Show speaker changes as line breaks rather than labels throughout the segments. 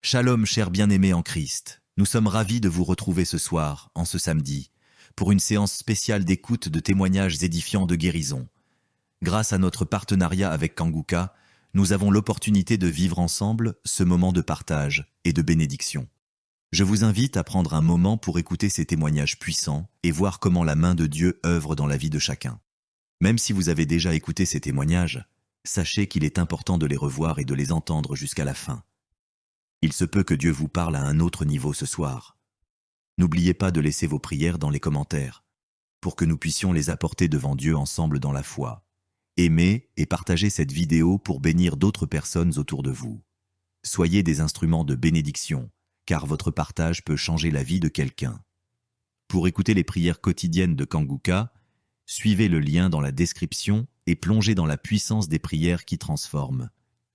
Shalom, chers bien-aimés en Christ. Nous sommes ravis de vous retrouver ce soir, en ce samedi, pour une séance spéciale d'écoute de témoignages édifiants de guérison. Grâce à notre partenariat avec Kanguka, nous avons l'opportunité de vivre ensemble ce moment de partage et de bénédiction. Je vous invite à prendre un moment pour écouter ces témoignages puissants et voir comment la main de Dieu œuvre dans la vie de chacun. Même si vous avez déjà écouté ces témoignages, sachez qu'il est important de les revoir et de les entendre jusqu'à la fin. Il se peut que Dieu vous parle à un autre niveau ce soir. N'oubliez pas de laisser vos prières dans les commentaires, pour que nous puissions les apporter devant Dieu ensemble dans la foi. Aimez et partagez cette vidéo pour bénir d'autres personnes autour de vous. Soyez des instruments de bénédiction, car votre partage peut changer la vie de quelqu'un. Pour écouter les prières quotidiennes de Kanguka, suivez le lien dans la description et plongez dans la puissance des prières qui transforment.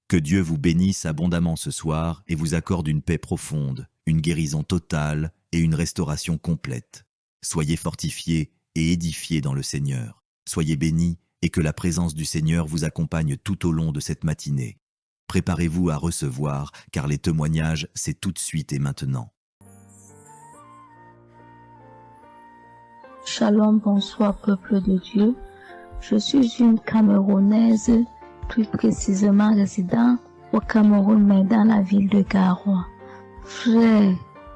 Que Dieu vous bénisse abondamment ce soir et vous accorde une paix profonde, une guérison totale et une restauration complète. Soyez fortifiés et édifiés dans le Seigneur. Soyez bénis et que la présence du Seigneur vous accompagne tout au long de cette matinée. Préparez-vous à recevoir, car les témoignages, c'est tout de suite et maintenant.
Shalom, bonsoir peuple de Dieu. Je suis une Camerounaise, plus précisément résident au Cameroun, mais dans la ville de Garoua. Frère,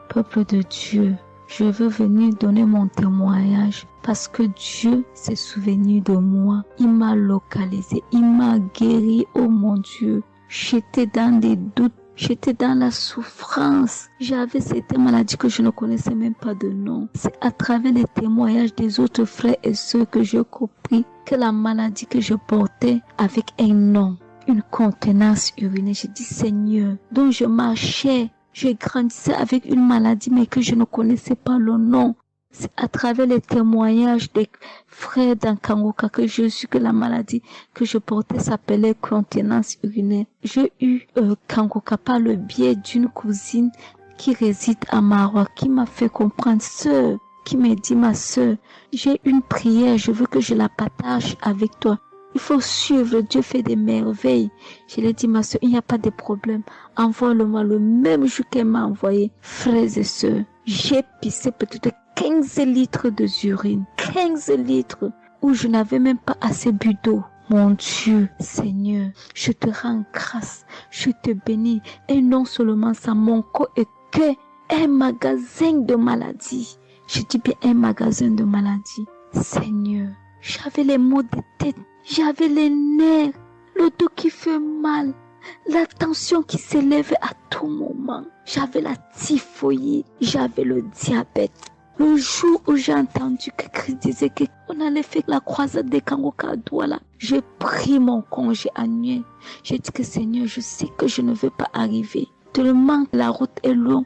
peuple de Dieu, je veux venir donner mon témoignage parce que Dieu s'est souvenu de moi. Il m'a localisé, il m'a guéri, oh mon Dieu. J'étais dans des doutes, j'étais dans la souffrance. J'avais cette maladie que je ne connaissais même pas de nom. C'est à travers les témoignages des autres frères et sœurs que j'ai compris que la maladie que je portais avec un nom, une contenance urinaire. J'ai dit Seigneur, dont je marchais, je grandissais avec une maladie mais que je ne connaissais pas le nom. C'est à travers les témoignages des frères dans Kanguka que je suis que la maladie que je portais s'appelait contenance urinaire. J'ai eu Kanguka par le biais d'une cousine qui réside à Maroc, qui m'a fait comprendre, sœur, qui m'a dit ma sœur, j'ai une prière, je veux que je la partage avec toi. Il faut suivre, Dieu fait des merveilles. Je lui ai dit ma sœur, il n'y a pas de problème. Envoie-le-moi le même jour qu'elle m'a envoyé. Frères et sœurs, j'ai pissé peut-être 15 litres d'urine, 15 litres, où je n'avais même pas assez bu d'eau. Mon Dieu, Seigneur, je te rends grâce, je te bénis. Et non seulement ça, mon corps était un magasin de maladies. Je dis bien un magasin de maladies. Seigneur, j'avais les maux de tête, j'avais les nerfs, le dos qui fait mal, la tension qui s'élève à tout moment. J'avais la typhoïde, j'avais le diabète. Le jour où j'ai entendu que Christ disait qu'on allait faire la croisade des Kanguka à Douala, j'ai pris mon congé annuel. J'ai dit que Seigneur, je sais que je ne veux pas arriver. Tellement la route est longue,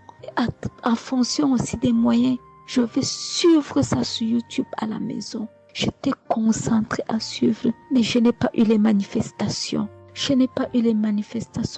en fonction aussi des moyens. Je vais suivre ça sur YouTube à la maison. J'étais concentrée à suivre, mais je n'ai pas eu les manifestations.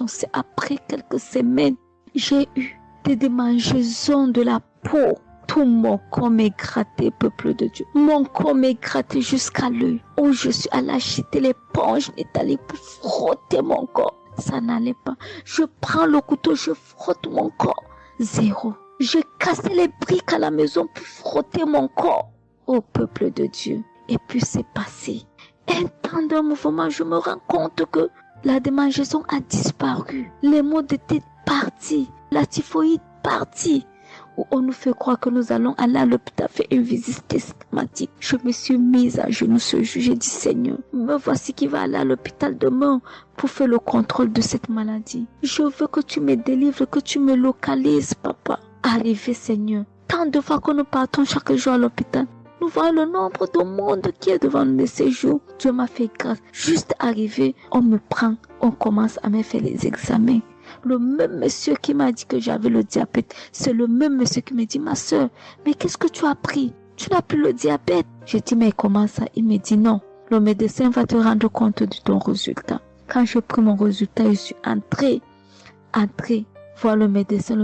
C'est après quelques semaines, j'ai eu des démangeaisons de la peau. Tout mon corps m'est gratté, peuple de Dieu. Mon corps m'est gratté jusqu'à l'œil. Où je suis allée acheter l'éponge, allée pour frotter mon corps. Ça n'allait pas. Je prends le couteau, je frotte mon corps. Zéro. J'ai cassé les briques à la maison pour frotter mon corps. Oh peuple de Dieu. Et puis c'est passé. Un temps de mouvement, je me rends compte que la démangeaison a disparu. Les maux de tête partis. La typhoïde partie. Où on nous fait croire que nous allons aller à l'hôpital faire une visite systématique. Je me suis mise à genoux ce jour. J'ai dit Seigneur, me voici qui va aller à l'hôpital demain pour faire le contrôle de cette maladie. Je veux que tu me délivres, que tu me localises, papa. Arrivé Seigneur, tant de fois que nous partons chaque jour à l'hôpital, nous voyons le nombre de monde qui est devant nous de ces jours. Dieu m'a fait grâce. Juste arrivé, on me prend, on commence à me faire les examens. Le même monsieur qui m'a dit que j'avais le diabète, c'est le même monsieur qui me dit, ma soeur, mais qu'est-ce que tu as pris? Tu n'as plus le diabète. J'ai dit, mais comment ça? Il me dit, non, le médecin va te rendre compte de ton résultat. Quand j'ai pris mon résultat, je suis entrée, voir le médecin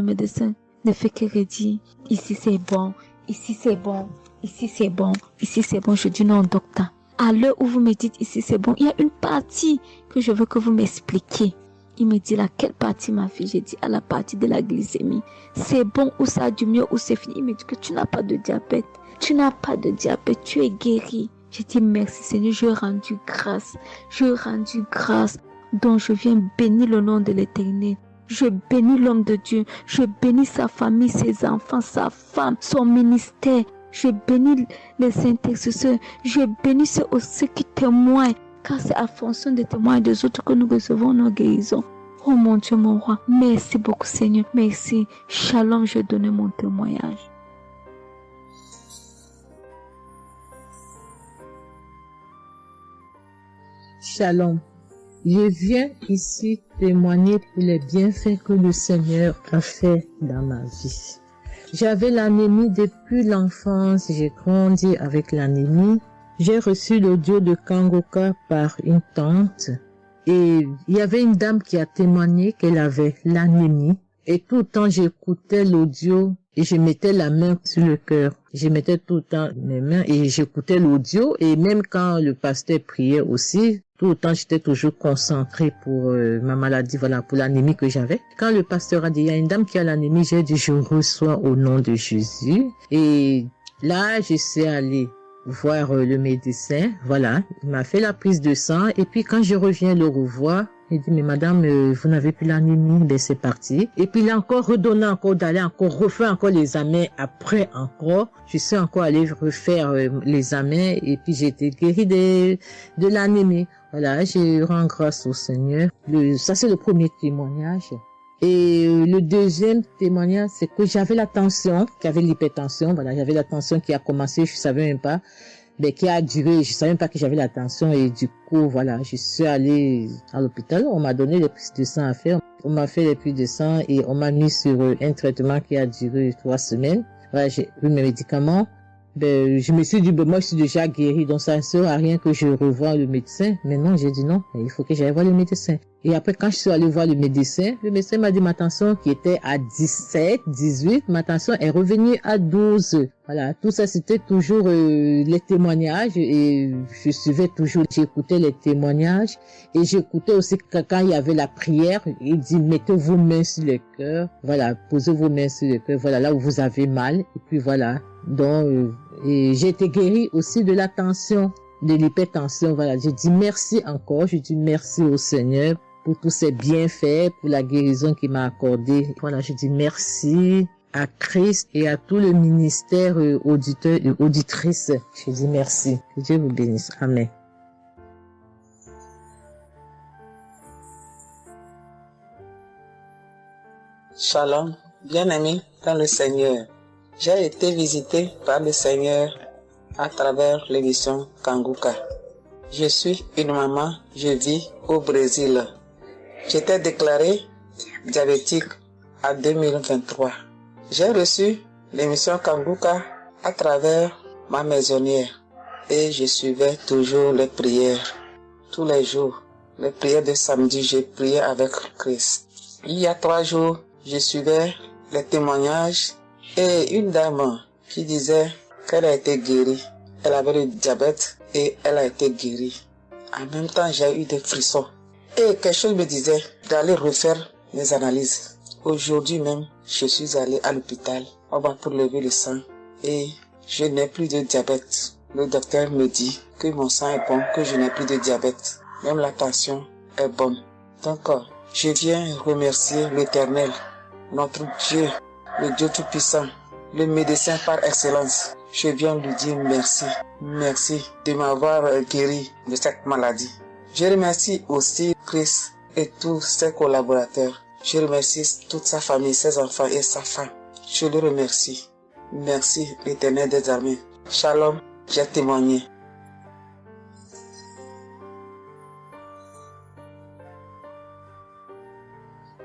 ne fait que redire, ici c'est bon, ici c'est bon, ici c'est bon, ici c'est bon. Je dis, non, docteur, à l'heure où vous me dites ici c'est bon, il y a une partie que je veux que vous m'expliquiez. Il me dit, laquelle partie, ma fille? J'ai dit, à la partie de la glycémie. C'est bon ou ça a du mieux ou c'est fini? Il me dit que tu n'as pas de diabète. Tu n'as pas de diabète, tu es guéri. J'ai dit, merci Seigneur, je rendu grâce. Je rendu grâce. Donc je viens bénir le nom de l'Éternel. Je bénis l'homme de Dieu. Je bénis sa famille, ses enfants, sa femme, son ministère. Je bénis les intercesseurs. Je bénis ceux qui témoignent. Car c'est à fonction des témoignages des autres que nous recevons nos guérisons. Oh mon Dieu, mon roi. Merci beaucoup Seigneur. Merci. Shalom, je donne mon témoignage.
Shalom. Je viens ici témoigner pour les bienfaits que le Seigneur a fait dans ma vie. J'avais l'anémie depuis l'enfance, j'ai grandi avec l'anémie. J'ai reçu l'audio de Kangoka par une tante et il y avait une dame qui a témoigné qu'elle avait l'anémie et tout le temps j'écoutais l'audio et je mettais la main sur le cœur. Je mettais tout le temps mes mains et j'écoutais l'audio et même quand le pasteur priait aussi, tout le temps j'étais toujours concentrée pour ma maladie, voilà, pour l'anémie que j'avais. Quand le pasteur a dit, il y a une dame qui a l'anémie, j'ai dit, je reçois au nom de Jésus. Et là, je suis allée voir le médecin, voilà, il m'a fait la prise de sang et puis quand je reviens le revoir, il dit mais madame vous n'avez plus l'anémie, ben c'est parti. Et puis il a encore redonné encore d'aller encore refaire encore les examens après encore, je suis encore allée refaire les examens et puis j'ai été guérie de l'anémie. Voilà, je rends grâce au Seigneur. Ça c'est le premier témoignage. Et le deuxième témoignage, c'est que j'avais la tension, j'avais l'hypertension, voilà, j'avais la tension qui a commencé, je savais même pas, mais qui a duré, je savais même pas que j'avais la tension et du coup, voilà, je suis allée à l'hôpital, on m'a donné les prises de sang à faire, on m'a fait les prises de sang et on m'a mis sur un traitement qui a duré 3 semaines. Voilà, j'ai eu mes médicaments. Ben, je me suis dit, ben, moi, je suis déjà guérie, donc ça ne sert à rien que je revoie le médecin. Mais non, j'ai dit non, il faut que j'aille voir le médecin. Et après, quand je suis allée voir le médecin m'a dit ma tension qui était à 17, 18, ma tension est revenue à 12. Voilà, tout ça, c'était toujours les témoignages et je suivais toujours, j'écoutais les témoignages et j'écoutais aussi quand il y avait la prière, il dit, mettez vos mains sur le cœur, voilà, posez vos mains sur le cœur, voilà, là où vous avez mal, et puis voilà. Donc, et j'ai été guérie aussi de la tension, de l'hypertension, voilà. Je dis merci encore, je dis merci au Seigneur pour tous ses bienfaits, pour la guérison qu'il m'a accordée. Voilà, je dis merci à Christ et à tout le ministère auditeur et auditrice. Je dis merci. Que Dieu vous bénisse. Amen.
Shalom, bien-aimé dans le Seigneur. J'ai été visité par le Seigneur à travers l'émission Kangoka. Je suis une maman, je vis au Brésil. J'étais déclarée diabétique en 2023. J'ai reçu l'émission Kangoka à travers ma maisonnière et je suivais toujours les prières. Tous les jours, les prières de samedi, j'ai prié avec Christ. Il y a 3 jours, je suivais les témoignages et une dame qui disait qu'elle a été guérie. Elle avait le diabète et elle a été guérie. En même temps, j'ai eu des frissons. Et quelque chose me disait d'aller refaire mes analyses. Aujourd'hui même, je suis allé à l'hôpital. On va pour lever le sang et je n'ai plus de diabète. Le docteur me dit que mon sang est bon, que je n'ai plus de diabète. Même la tension est bonne. Donc, je viens remercier l'Éternel, notre Dieu, le Dieu Tout-Puissant, le médecin par excellence. Je viens lui dire merci. Merci de m'avoir guéri de cette maladie. Je remercie aussi Christ et tous ses collaborateurs. Je remercie toute sa famille, ses enfants et sa femme. Je le remercie. Merci l'Éternel des armées. Shalom, j'ai témoigné.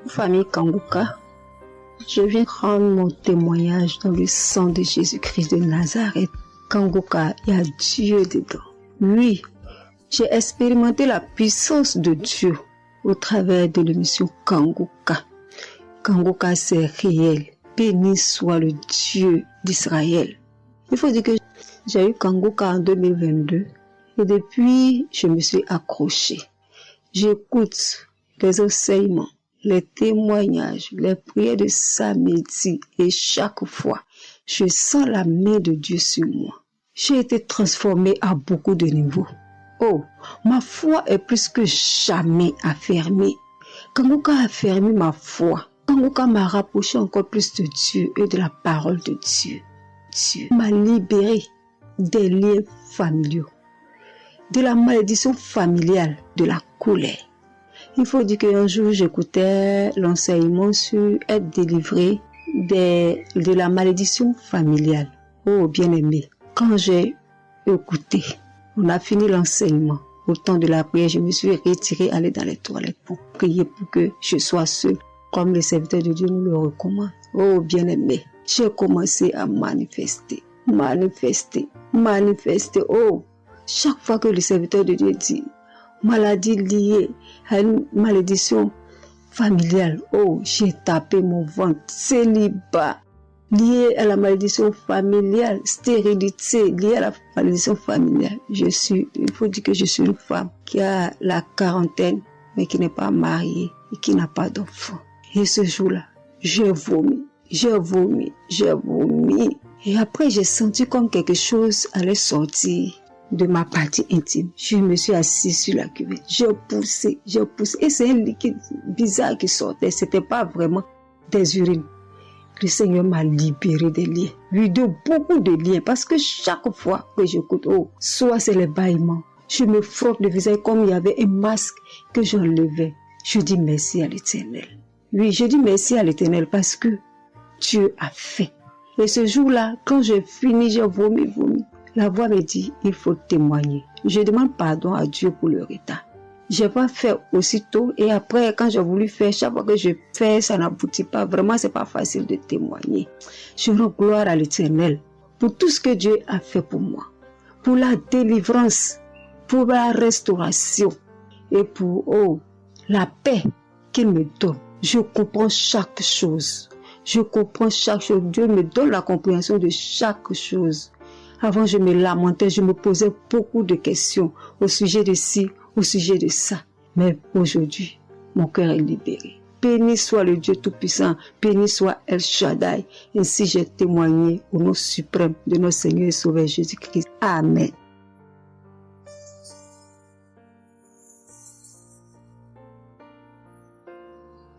Famille Kangoka, je viens rendre mon témoignage dans le sang de Jésus-Christ de Nazareth. Kangoka, il y a Dieu dedans. Oui, j'ai expérimenté la puissance de Dieu au travers de l'émission Kangoka. Kangoka, c'est réel. Béni soit le Dieu d'Israël. Il faut dire que j'ai eu Kangoka en 2022 et depuis, je me suis accrochée. J'écoute les enseignements, les témoignages, les prières de samedi et chaque fois, je sens la main de Dieu sur moi. J'ai été transformée à beaucoup de niveaux. Oh, ma foi est plus que jamais affermie. Kanguka a affermi ma foi. Kanguka m'a rapproché encore plus de Dieu et de la parole de Dieu. Dieu m'a libéré des liens familiaux, de la malédiction familiale, de la colère. Il faut dire qu'un jour, j'écoutais l'enseignement sur être délivré de la malédiction familiale. Oh, bien-aimé, quand j'ai écouté, on a fini l'enseignement. Au temps de la prière, je me suis retirée, aller dans les toilettes pour prier pour que je sois seule, comme les serviteurs de Dieu nous le recommandent. Oh, bien-aimé, j'ai commencé à manifester. Oh, chaque fois que le serviteur de Dieu dit maladie liée à une malédiction familiale, oh, j'ai tapé mon ventre. Célibat lié à la malédiction familiale, stérilité liée à la malédiction familiale. Il faut dire que je suis une femme qui a la quarantaine, mais qui n'est pas mariée et qui n'a pas d'enfant. Et ce jour-là, j'ai vomi. Et après, j'ai senti comme quelque chose allait sortir de ma partie intime. Je me suis assise sur la cuvette. J'ai poussé. Et c'est un liquide bizarre qui sortait. C'était pas vraiment des urines. Le Seigneur m'a libéré des liens. Oui, de beaucoup de liens. Parce que chaque fois que j'écoute, oh, soit c'est les bâillements. Je me frotte le visage comme il y avait un masque que j'enlevais. Je dis merci à l'Éternel. Oui, je dis merci à l'Éternel parce que Dieu a fait. Et ce jour-là, quand j'ai fini, j'ai vomi. La voix me dit, il faut témoigner. Je demande pardon à Dieu pour le retard. Je n'ai pas fait aussitôt et après, quand j'ai voulu faire, chaque fois que je fais, ça n'aboutit pas. Vraiment, c'est pas facile de témoigner. Je rends gloire à l'Éternel pour tout ce que Dieu a fait pour moi. Pour la délivrance, pour la restauration et pour, la paix qu'il me donne. Je comprends chaque chose. Dieu me donne la compréhension de chaque chose. Avant, je me lamentais, je me posais beaucoup de questions au sujet de ci, au sujet de ça. Mais aujourd'hui, mon cœur est libéré. Béni soit le Dieu Tout-Puissant, béni soit El Shaddai. Ainsi j'ai témoigné au nom suprême de notre Seigneur et Sauveur Jésus-Christ. Amen.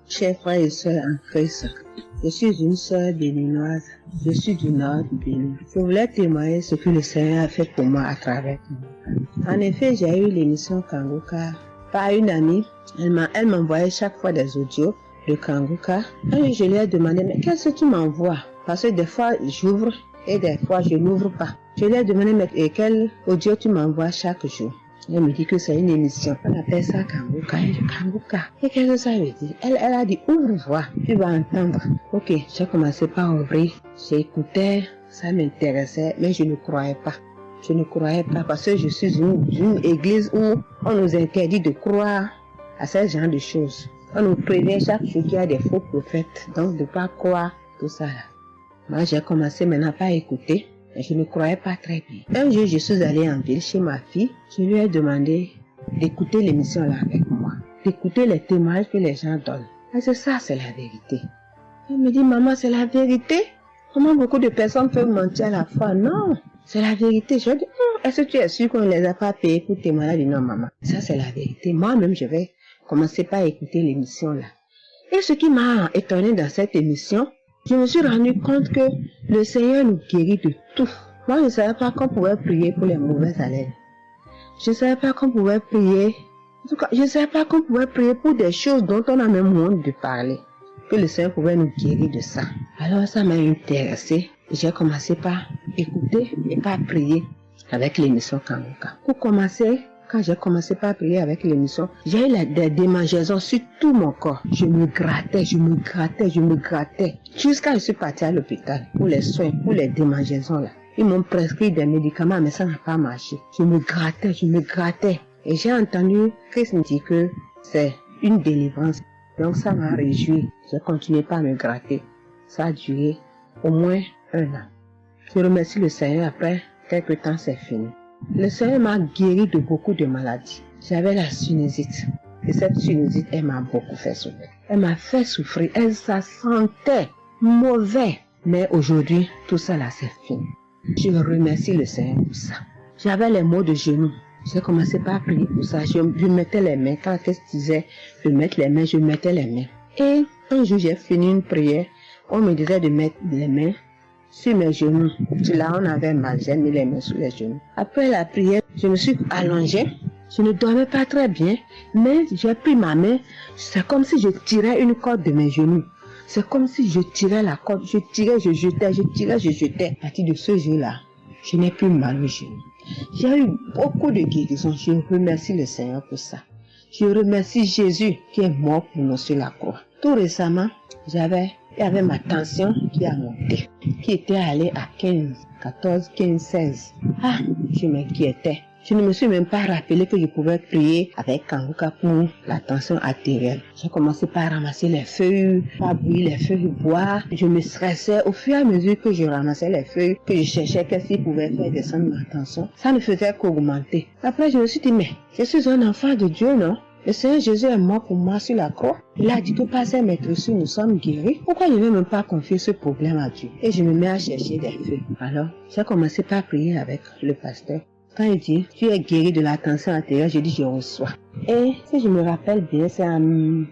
Chers frères et sœurs en Christ, je suis une sœur béninoise, je suis du nord du Bénin. Je voulais témoigner ce que le Seigneur a fait pour moi à travers moi. En effet, j'ai eu l'émission Kanguka par une amie. Elle m'envoyait chaque fois des audios de Kanguka. Et je lui ai demandé, mais qu'est-ce que tu m'envoies? Parce que des fois, j'ouvre et des fois, je n'ouvre pas. Je lui ai demandé, mais quel audio tu m'envoies chaque jour? Elle me dit que c'est une émission. On appelle ça Kanguka. Kanguka. Et qu'est-ce que ça veut dire? Elle a dit, ouvre-toi, tu vas entendre. Ok, j'ai commencé par ouvrir. J'écoutais, ça m'intéressait, mais je ne croyais pas. Parce que je suis une église où on nous interdit de croire à ce genre de choses. On nous prévient chaque jour qu'il y a des faux prophètes, donc de ne pas croire tout ça. Moi, j'ai commencé maintenant à écouter. Je ne croyais pas très bien. Un jour, je suis allée en ville chez ma fille. Je lui ai demandé d'écouter l'émission là avec moi, d'écouter les témoignages que les gens donnent. Et c'est ça, c'est la vérité. Elle me dit, maman, c'est la vérité. Comment beaucoup de personnes peuvent mentir à la fois? Non, c'est la vérité. Je lui ai dit, est-ce que tu es sûr qu'on ne les a pas payés pour témoigner? Elle dit, non, maman, ça c'est la vérité. Moi-même, je vais commencer par écouter l'émission là. Et ce qui m'a étonné dans cette émission, je me suis rendu compte que le Seigneur nous guérit de tout. Moi, je ne savais pas qu'on pouvait prier pour les mauvaises haleines. Je ne savais pas qu'on pouvait prier. En tout cas, je ne savais pas qu'on pouvait prier pour des choses dont on a même honte de parler. Que le Seigneur pouvait nous guérir de ça. Alors, ça m'a intéressé. J'ai commencé par écouter et par prier avec l'émission Kanguka. Pour commencer, quand j'ai commencé par prier avec l'émission, j'ai eu des démangeaisons sur tout mon corps. Je me grattais. Jusqu'à ce que je suis partie à l'hôpital pour les soins, pour les démangeaisons là. Ils m'ont prescrit des médicaments, mais ça n'a pas marché. Je me grattais. Et j'ai entendu Christ me dire que c'est une délivrance. Donc ça m'a réjoui. J'ai continué par me gratter. Ça a duré au moins 1 an. Je remercie le Seigneur, après quelques temps c'est fini. Le Seigneur m'a guéri de beaucoup de maladies. J'avais la sinusite. Et cette sinusite, elle m'a beaucoup fait souffrir. Elle m'a fait souffrir. Ça sentait mauvais. Mais aujourd'hui, tout ça là, c'est fini. Je remercie le Seigneur pour ça. J'avais les maux de genoux. J'ai commencé par prier pour ça. Je mettais les mains. Quand qu'est-ce que disait, je mettais les mains, je mettais les mains. Et un jour, j'ai fini une prière. On me disait de mettre les mains sur mes genoux. Là, on avait mal. J'ai mis les mains sur les genoux. Après la prière, je me suis allongée. Je ne dormais pas très bien. Mais j'ai pris ma main. C'est comme si je tirais une corde de mes genoux. C'est comme si je tirais la corde. Je tirais, je jetais, je tirais, je jetais. À partir de ce jour-là, je n'ai plus mal aux genoux. J'ai eu beaucoup de guérisons. Je remercie le Seigneur pour ça. Je remercie Jésus qui est mort pour nous sur la croix. Tout récemment, il y avait ma tension qui a monté, qui était allée à 15, 14, 15, 16. Ah, je m'inquiétais. Je ne me suis même pas rappelé que je pouvais prier avec Kanguka pour la tension artérielle. J'ai commencé par ramasser les feuilles, par bouillir les feuilles, boire. Je me stressais au fur et à mesure que je ramassais les feuilles, que je cherchais qu'est-ce qui pouvait faire descendre ma tension. Ça ne faisait qu'augmenter. Après, je me suis dit, mais je suis un enfant de Dieu, non? Le Seigneur Jésus est mort pour moi sur la croix. Il a dit que par ses maîtresses, nous sommes guéris. Pourquoi je ne vais même pas confier ce problème à Dieu? Et je me mets à chercher des feuilles. Alors, j'ai commencé par prier avec le pasteur. Quand il dit, tu es guéri de la tension artérielle, je dis, je reçois. Et si je me rappelle bien, c'est en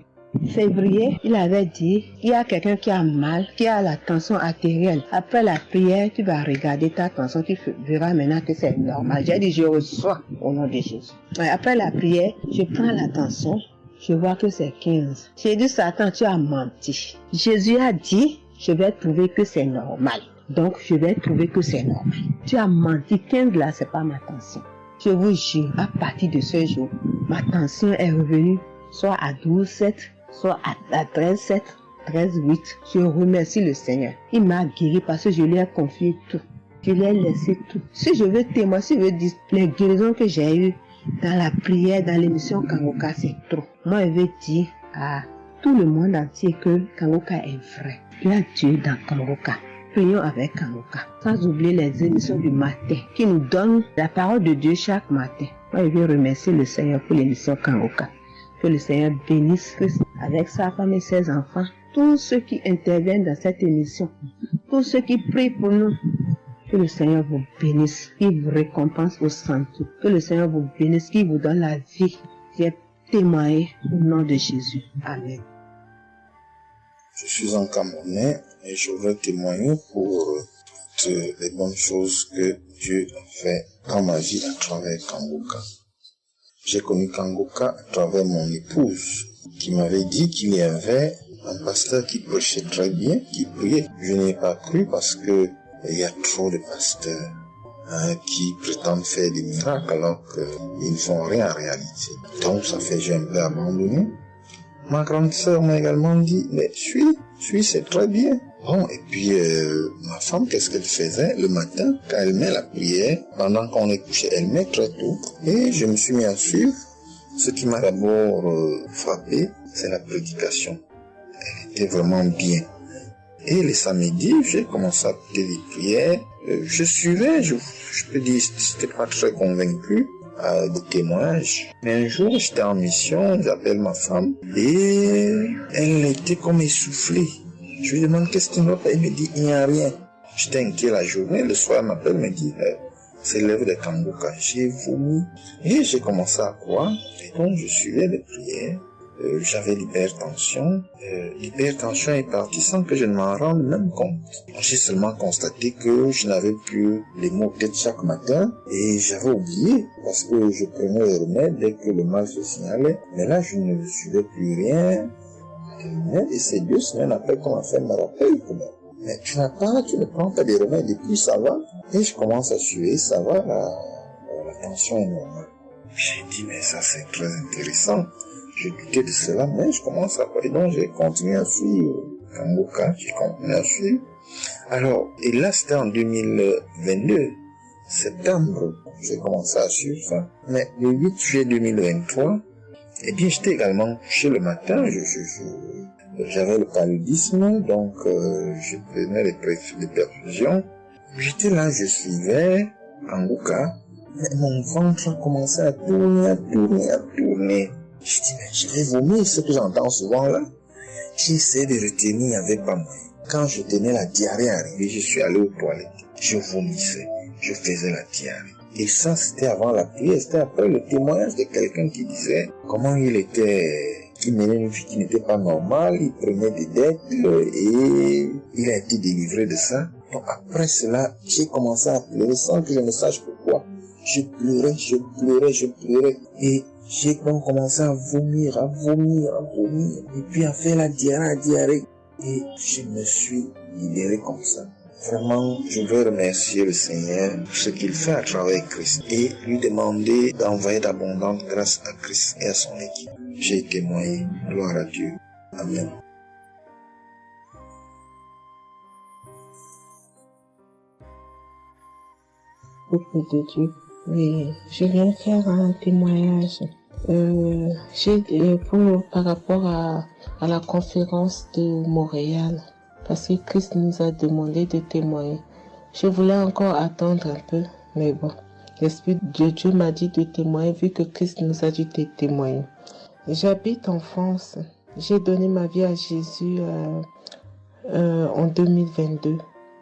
février, il avait dit, il y a quelqu'un qui a mal, qui a la tension artérielle. Après la prière, tu vas regarder ta tension, tu verras maintenant que c'est normal. J'ai dit, je reçois au nom de Jésus. Et après la prière, je prends la tension, je vois que c'est 15. J'ai dit, Satan, tu as menti. Jésus a dit, je vais trouver que c'est normal. Donc, je vais trouver que c'est normal. Tu as menti, 15 là, c'est pas ma tension. Je vous jure, à partir de ce jour, ma tension est revenue soit à 12,7, soit à 13,7, 13,8. Je remercie le Seigneur. Il m'a guéri parce que je lui ai confié tout. Je lui ai laissé tout. Si je veux témoigner, si je veux dire les guérisons que j'ai eues dans la prière, dans l'émission Kanguka, c'est trop. Moi, je veux dire à tout le monde entier que Kanguka est vrai. Il y a Dieu dans Kanguka. Prions avec Kanguka. Sans oublier les émissions du matin qui nous donnent la parole de Dieu chaque matin. Moi, je veux remercier le Seigneur pour l'émission Kanguka. Que le Seigneur bénisse Christ avec sa femme et ses enfants. Tous ceux qui interviennent dans cette émission. Tous ceux qui prient pour nous. Que le Seigneur vous bénisse. Qu'il vous récompense au centre. Que le Seigneur vous bénisse. Qu'il vous donne la vie. J'ai témoigné au nom de Jésus. Amen.
Je suis un Camerounais et je veux témoigner pour toutes les bonnes choses que Dieu a fait dans ma vie à travers Kanguka. J'ai connu Kanguka à travers mon épouse qui m'avait dit qu'il y avait un pasteur qui prêchait très bien, qui priait. Je n'ai pas cru parce que il y a trop de pasteurs qui prétendent faire des miracles alors qu'ils ne font rien en réalité. Donc ça fait j'ai un peu abandonné. Ma grande sœur m'a également dit, mais suis, c'est très bien. Bon, et puis ma femme, qu'est-ce qu'elle faisait le matin quand elle met la prière, pendant qu'on est couché, elle met très tôt. Et je me suis mis à suivre. Ce qui m'a d'abord frappé, c'est la prédication. Elle était vraiment bien. Et les samedis, j'ai commencé à écouter les prières. Je suivais, je peux dire, j'étais pas très convaincu de témoignages. Mais un jour, j'étais en mission, j'appelle ma femme, et elle était comme essoufflée. Je lui demande qu'est-ce qui ne va pas, elle me dit, il n'y a rien. J'étais inquiet la journée, le soir, elle m'appelle, me dit, c'est l'œuvre de Kanguka. J'ai vomi, et j'ai commencé à croire, et donc je suivais les prières. J'avais l'hypertension. L'hypertension est partie sans que je ne m'en rende même compte. J'ai seulement constaté que je n'avais plus les maux de tête chaque matin et j'avais oublié parce que je prenais les remèdes dès que le mal se signalait. Mais là, je ne suivais plus rien. Et c'est 2 semaines après qu'on m'a fait me rappeler. Mais tu ne prends pas des remèdes et puis ça va. Et je commence à suivre, ça va, la tension est normale. J'ai dit, mais ça c'est très intéressant. Je doutais de cela, mais je commence à parler. Donc, j'ai continué à suivre Kanguka, j'ai continué à suivre. Alors, et là, c'était en 2022, septembre, j'ai commencé à suivre ça. Mais le 8 juillet 2023, eh bien, j'étais également couché le matin, j'avais le paludisme, donc je prenais les perfusions. J'étais là, je suivais Kanguka, mais mon ventre a commencé à tourner. Je dis, mais je vais vomir, ce que j'entends souvent là. J'ai essayé de retenir, il n'y avait pas moyen. Quand je tenais la diarrhée arrivée, je suis allé aux toilettes. Je vomissais, je faisais la diarrhée. Et ça, c'était avant la prière, c'était après le témoignage de quelqu'un qui disait comment il menait une vie qui n'était pas normale, il prenait des dettes et il a été délivré de ça. Donc après cela, j'ai commencé à pleurer sans que je ne sache pourquoi. Je pleurais. Et j'ai donc commencé à vomir. Et puis à faire la diarrhée. Et je me suis libéré comme ça. Vraiment, je veux remercier le Seigneur pour ce qu'il fait à travers Christ et lui demander d'envoyer d'abondantes grâces à Christ et à son équipe. J'ai témoigné. Gloire à Dieu. Amen.
Peuple de Dieu. Oui, je viens faire un témoignage. Par rapport à la conférence de Montréal, parce que Christ nous a demandé de témoigner. Je voulais encore attendre un peu, mais bon, l'Esprit de Dieu m'a dit de témoigner vu que Christ nous a dit de témoigner. J'habite en France. J'ai donné ma vie à Jésus en 2022.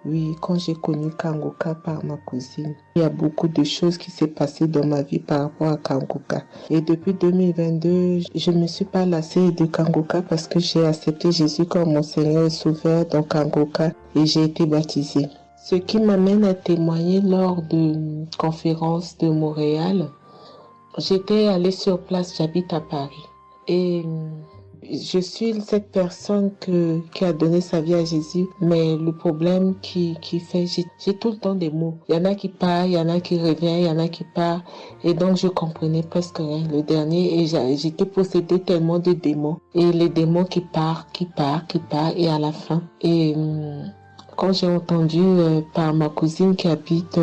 Oui, quand j'ai connu Kangoka par ma cousine. Il y a beaucoup de choses qui s'est passées dans ma vie par rapport à Kangoka. Et depuis 2022, je ne me suis pas lassée de Kangoka parce que j'ai accepté Jésus comme mon Seigneur et Sauveur dans Kangoka et j'ai été baptisée. Ce qui m'amène à témoigner lors de conférence de Montréal, j'étais allée sur place, j'habite à Paris. Et je suis cette personne qui a donné sa vie à Jésus, mais le problème qui fait, j'ai tout le temps des mots. Il y en a qui partent, il y en a qui reviennent, il y en a qui partent, et donc je comprenais presque rien. Le dernier, et j'étais possédée tellement de démons, et les démons qui partent, et à la fin. Et quand j'ai entendu par ma cousine qui habite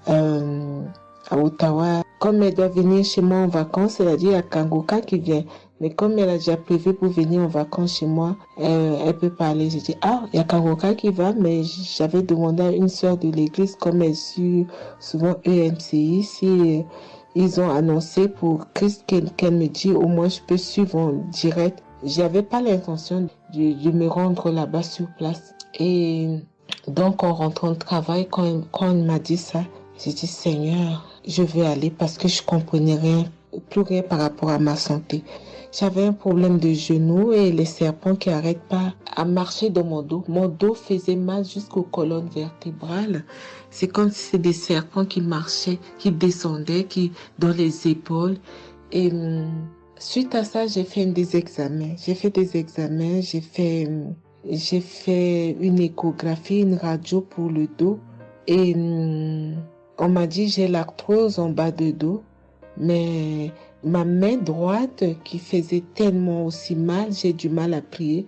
à Ottawa, comme elle doit venir chez moi en vacances, elle a dit à Kangoka qui vient. Mais comme elle a déjà prévu pour venir en vacances chez moi, elle peut parler. J'ai dit, il y a Kangoka qui va, mais j'avais demandé à une sœur de l'église, comme elle suit souvent EMCI, si ils ont annoncé pour Christ qu'elle me dit, au moins je peux suivre en direct. J'avais pas l'intention de me rendre là-bas sur place. Et donc, en rentrant de travail, quand elle m'a dit ça, j'ai dit, Seigneur, je vais aller parce que je comprenais plus rien par rapport à ma santé. J'avais un problème de genou et les serpents qui n'arrêtent pas à marcher dans mon dos. Mon dos faisait mal jusqu'aux colonnes vertébrales. C'est comme si c'était des serpents qui marchaient, qui descendaient, dans les épaules. Et suite à ça, j'ai fait des examens. J'ai fait une échographie, une radio pour le dos. Et on m'a dit j'ai l'arthrose en bas de dos. Mais ma main droite qui faisait tellement aussi mal, j'ai du mal à plier.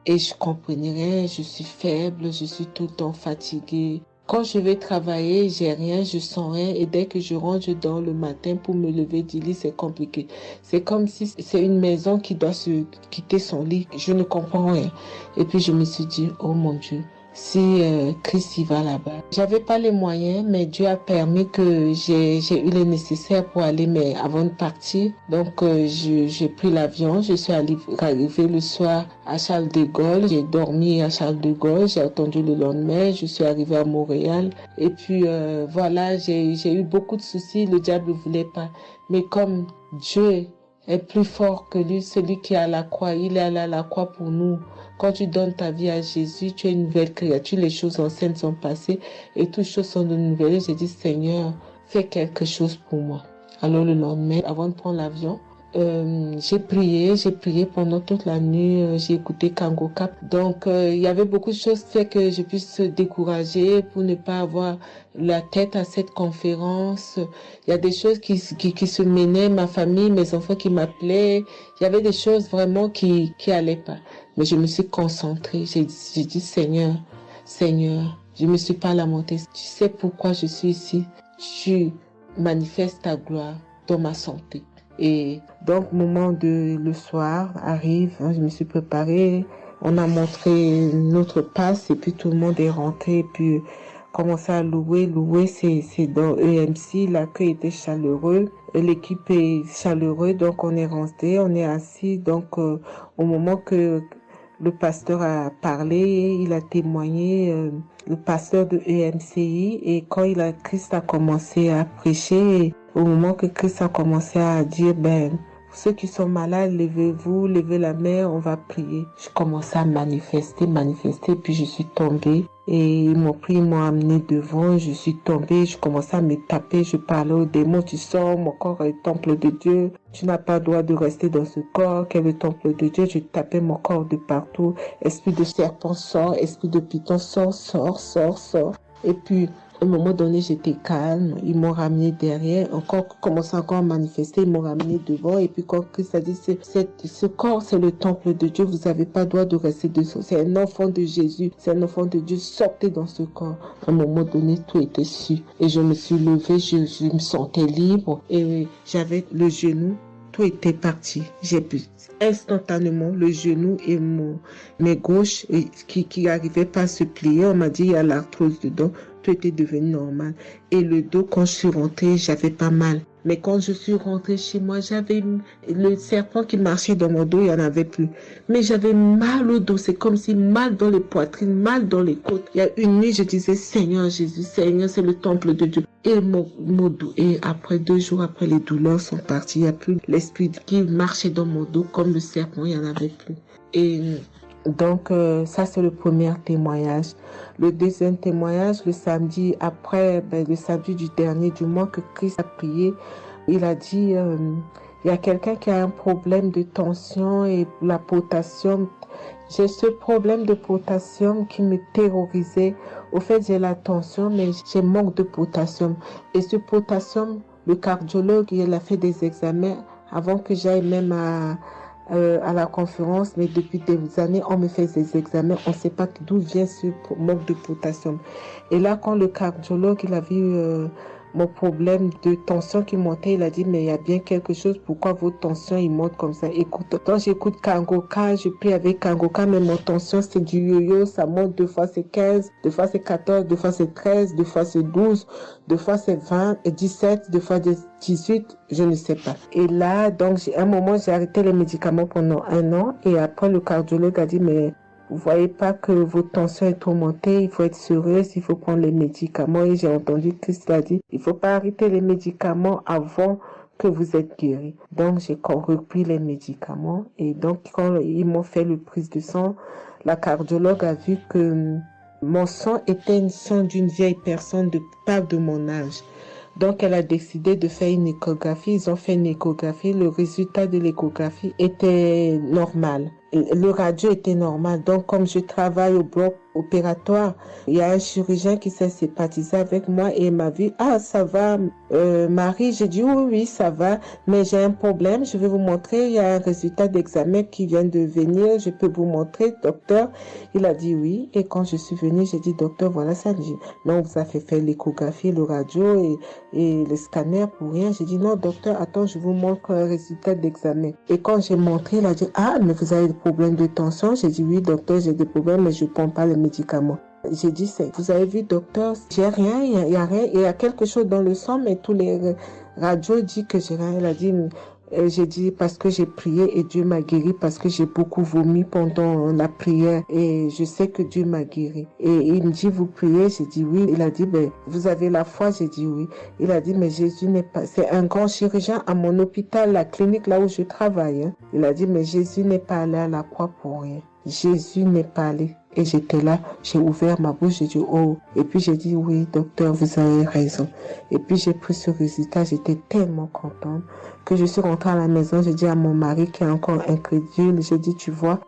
Et je comprenais rien, je suis faible, je suis tout le temps fatiguée. Quand je vais travailler, j'ai rien, je sens rien. Et dès que je rentre, je dors le matin pour me lever du lit, c'est compliqué. C'est comme si c'est une maison qui doit se quitter son lit. Je ne comprends rien. Et puis je me suis dit, oh mon Dieu, si Christ y va là-bas. J'avais pas les moyens, mais Dieu a permis que j'ai eu les nécessaires pour aller, mais avant de partir. Donc j'ai pris l'avion, je suis arrivée le soir à Charles de Gaulle. J'ai dormi à Charles de Gaulle, j'ai attendu le lendemain, je suis arrivée à Montréal. Et puis voilà, j'ai eu beaucoup de soucis, le diable ne voulait pas. Mais comme Dieu est plus fort que lui, celui qui est à la croix, il est allé à la croix pour nous. Quand tu donnes ta vie à Jésus, tu es une nouvelle créature, les choses anciennes sont passées et toutes choses sont de nouvelles. J'ai dit, Seigneur, fais quelque chose pour moi. Alors le lendemain, avant de prendre l'avion, j'ai prié pendant toute la nuit, j'ai écouté Kangoka. Donc il y avait beaucoup de choses qui fait que je puisse décourager pour ne pas avoir la tête à cette conférence. Il y a des choses qui se menaient, ma famille, mes enfants qui m'appelaient. Il y avait des choses vraiment qui allaient pas. Mais je me suis concentrée. J'ai dit, Seigneur, je me suis pas lamentée. Tu sais pourquoi je suis ici. Tu manifestes ta gloire dans ma santé. Et donc, le soir arrive, je me suis préparée. On a montré notre passe et puis tout le monde est rentré. Et puis,
commencé à louer, c'est dans EMC, l'accueil était chaleureux, l'équipe est chaleureuse, donc on est resté, on est assis, donc au moment que le pasteur a parlé, il a témoigné, le pasteur de EMCI, et quand Christ a commencé à prêcher, au moment que Christ a commencé à dire, ceux qui sont malades, levez-vous, levez la main, on va prier. Je commençais à manifester, puis je suis tombée. Et ils m'ont pris, ils m'ont amené devant, je suis tombée, je commençais à me taper, je parlais aux démons, tu sors, mon corps est le temple de Dieu, tu n'as pas le droit de rester dans ce corps, qui est le temple de Dieu, je tapais mon corps de partout, esprit de serpent sort, esprit de python sort. Et puis, à un moment donné, j'étais calme. Ils m'ont ramené derrière. Commençant encore à manifester, ils m'ont ramené devant. Et puis, quand Christ a dit, ce corps, c'est le temple de Dieu. Vous n'avez pas le droit de rester dessous. C'est un enfant de Jésus. C'est un enfant de Dieu. Sortez dans ce corps. À un moment donné, tout était su. Et je me suis levée. Je me sentais libre. Et j'avais le genou. Tout était parti. J'ai pu instantanément le genou et mes gauches qui n'arrivaient pas à se plier. On m'a dit, il y a l'arthrose dedans. Tout était devenu normal. Et le dos, quand je suis rentrée, j'avais pas mal. Mais quand je suis rentrée chez moi, j'avais le serpent qui marchait dans mon dos, il n'y en avait plus. Mais j'avais mal au dos. C'est comme si mal dans les poitrines, mal dans les côtes. Il y a une nuit, je disais, Seigneur Jésus, Seigneur, c'est le temple de Dieu. Et mon dos. Et après 2 jours après, les douleurs sont parties. Il n'y a plus l'esprit qui marchait dans mon dos comme le serpent, il n'y en avait plus. Et donc, ça, c'est le premier témoignage. Le deuxième témoignage, le samedi après, le samedi du dernier du mois que Christ a prié, il a dit, il y a quelqu'un qui a un problème de tension et la potassium. J'ai ce problème de potassium qui me terrorisait. Au fait, j'ai la tension, mais j'ai manque de potassium. Et ce potassium, le cardiologue, il a fait des examens avant que j'aille même à la conférence, mais depuis des années, on me fait des examens, on ne sait pas d'où vient ce manque de potassium. Et là, quand le cardiologue, il a vu mon problème de tension qui montait, il a dit, mais il y a bien quelque chose, pourquoi vos tensions, ils montent comme ça? Écoute, quand j'écoute Kangoka, je prie avec Kangoka, mais mon tension, c'est du yo-yo, ça monte, 2 fois c'est 15, 2 fois c'est 14, 2 fois c'est 13, 2 fois c'est 12, 2 fois c'est 20, et 17, 2 fois 18, je ne sais pas. Et là, donc, à un moment, j'ai arrêté les médicaments pendant 1 an, et après, le cardiologue a dit, mais vous voyez pas que votre tension est trop montée, il faut être sérieuse, il faut prendre les médicaments. Et j'ai entendu Christ a dit, il faut pas arrêter les médicaments avant que vous êtes guéri. Donc, j'ai repris les médicaments. Et donc, quand ils m'ont fait le prise de sang, la cardiologue a vu que mon sang était une sang d'une vieille personne, pas de mon âge. Donc, elle a décidé de faire une échographie. Ils ont fait une échographie. Le résultat de l'échographie était normal. Le radio était normal. Donc, comme je travaille au bloc opératoire, il y a un chirurgien qui s'est sympathisé avec moi et il m'a vu. Ah, ça va, Marie? J'ai dit oui, ça va, mais j'ai un problème. Je vais vous montrer. Il y a un résultat d'examen qui vient de venir. Je peux vous montrer, docteur? Il a dit oui. Et quand je suis venue, j'ai dit, docteur, voilà ça. Dit, non, vous avez fait l'échographie, le radio et le scanner pour rien. J'ai dit, non, docteur, attends, je vous montre un résultat d'examen. Et quand j'ai montré, il a dit, ah, mais vous avez des problèmes de tension? J'ai dit, oui, docteur, j'ai des problèmes, mais je ne prends pas les médicaments. J'ai dit, vous avez vu, docteur, j'ai rien, il y a rien, il y a quelque chose dans le sang, mais tous les radios disent que j'ai rien. Il a dit, j'ai dit, parce que j'ai prié et Dieu m'a guéri, parce que j'ai beaucoup vomi pendant la prière et je sais que Dieu m'a guéri. Et il me dit, vous priez? J'ai dit oui. Il a dit, vous avez la foi? J'ai dit oui. Il a dit, mais Jésus n'est pas, c'est un grand chirurgien à mon hôpital, la clinique là où je travaille. Hein. Il a dit, mais Jésus n'est pas allé à la croix pour rien. Jésus n'est pas allé. Et j'étais là, j'ai ouvert ma bouche, j'ai dit oh. Et puis j'ai dit oui, docteur, vous avez raison. Et puis j'ai pris ce résultat, j'étais tellement contente que je suis rentrée à la maison, j'ai dit à mon mari qui est encore incrédule, j'ai dit tu vois.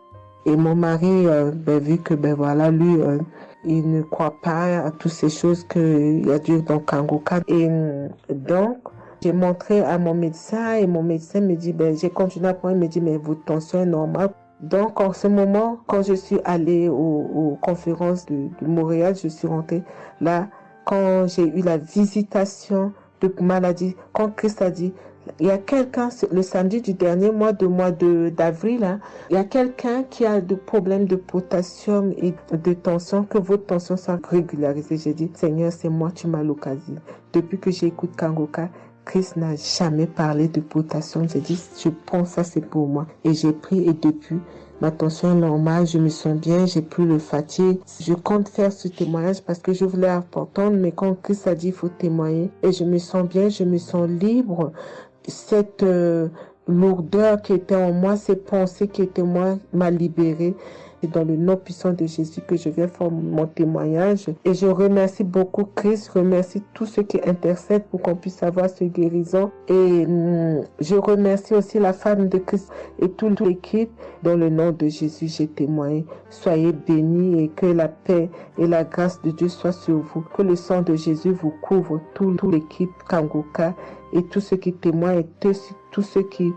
Et mon mari, vu que voilà, lui, il ne croit pas à toutes ces choses qu'il y a Dieu dans Kangoka. Et donc, j'ai montré à mon médecin et mon médecin me dit, j'ai continué à prendre, il me dit, mais votre tension est normale. Donc, en ce moment, quand je suis allée aux conférences de Montréal, je suis rentrée là, quand j'ai eu la visitation de maladie, quand Christ a dit, Il y a quelqu'un, le samedi du dernier mois d'avril, hein, il y a quelqu'un qui a des problèmes de potassium et de tension, que votre tension soit régularisée. J'ai dit, Seigneur, c'est moi, tu m'as localisé. Depuis que j'écoute Kangoka, Christ n'a jamais parlé de potassium. J'ai dit, je prends ça, c'est pour moi. Et j'ai pris, et depuis, ma tension est normale, je me sens bien, j'ai plus le fatigue. Je compte faire ce témoignage parce que je voulais apprendre, mais quand Christ a dit, il faut témoigner, et je me sens bien, je me sens libre. Cette lourdeur qui était en moi, ces pensées qui étaient en moi, m'a libérée. C'est dans le nom puissant de Jésus que je viens faire mon témoignage. Et je remercie beaucoup Christ, je remercie tous ceux qui intercèdent pour qu'on puisse avoir ce guérison. Et je remercie aussi la femme de Christ et toute l'équipe. Dans le nom de Jésus, j'ai témoigné. Soyez bénis et que la paix et la grâce de Dieu soient sur vous. Que le sang de Jésus vous couvre, toute l'équipe Kangoka et tous ceux qui témoignent et tous ceux qui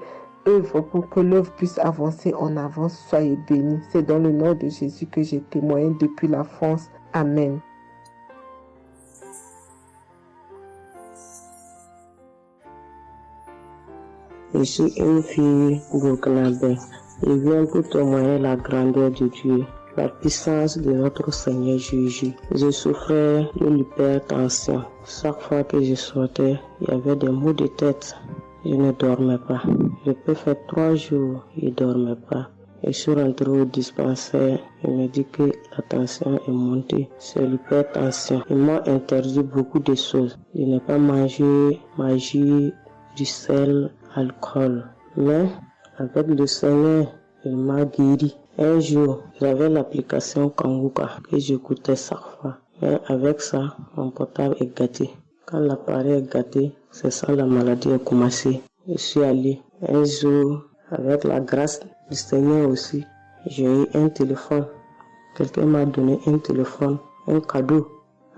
œuvre pour que l'œuvre puisse avancer en avant. Soyez bénis. C'est dans le nom de Jésus que j'ai témoigné depuis la France. Amen.
Je suis une fille burkinabé. Je viens pour témoigner la grandeur de Dieu, la puissance de notre Seigneur Jésus. Je souffrais de l'hypertension. Chaque fois que je sortais, il y avait des maux de tête. Je ne dormais pas. Je peux faire 3 jours, je ne dormais pas. Je suis rentré au dispensaire. Il me dit que la tension est montée. C'est l'hypertension. Ils m'ont interdit beaucoup de choses. Je n'ai pas mangé, du sel, alcool. Mais avec le Seigneur, il m'a guéri. Un jour, j'avais l'application Kangoka que j'écoutais chaque fois. Mais avec ça, mon portable est gâté. Quand l'appareil est gâté, c'est ça la maladie a commencé. Je suis allé un jour, avec la grâce du Seigneur aussi, j'ai eu un téléphone. Quelqu'un m'a donné un téléphone, un cadeau.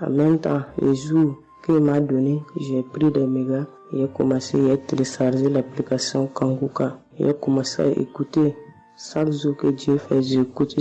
En même temps, le jour qu'il m'a donné, j'ai pris des mégas et j'ai commencé à télécharger l'application Kangoka. J'ai commencé à écouter. Chaque jour que Dieu fait, j'écoute.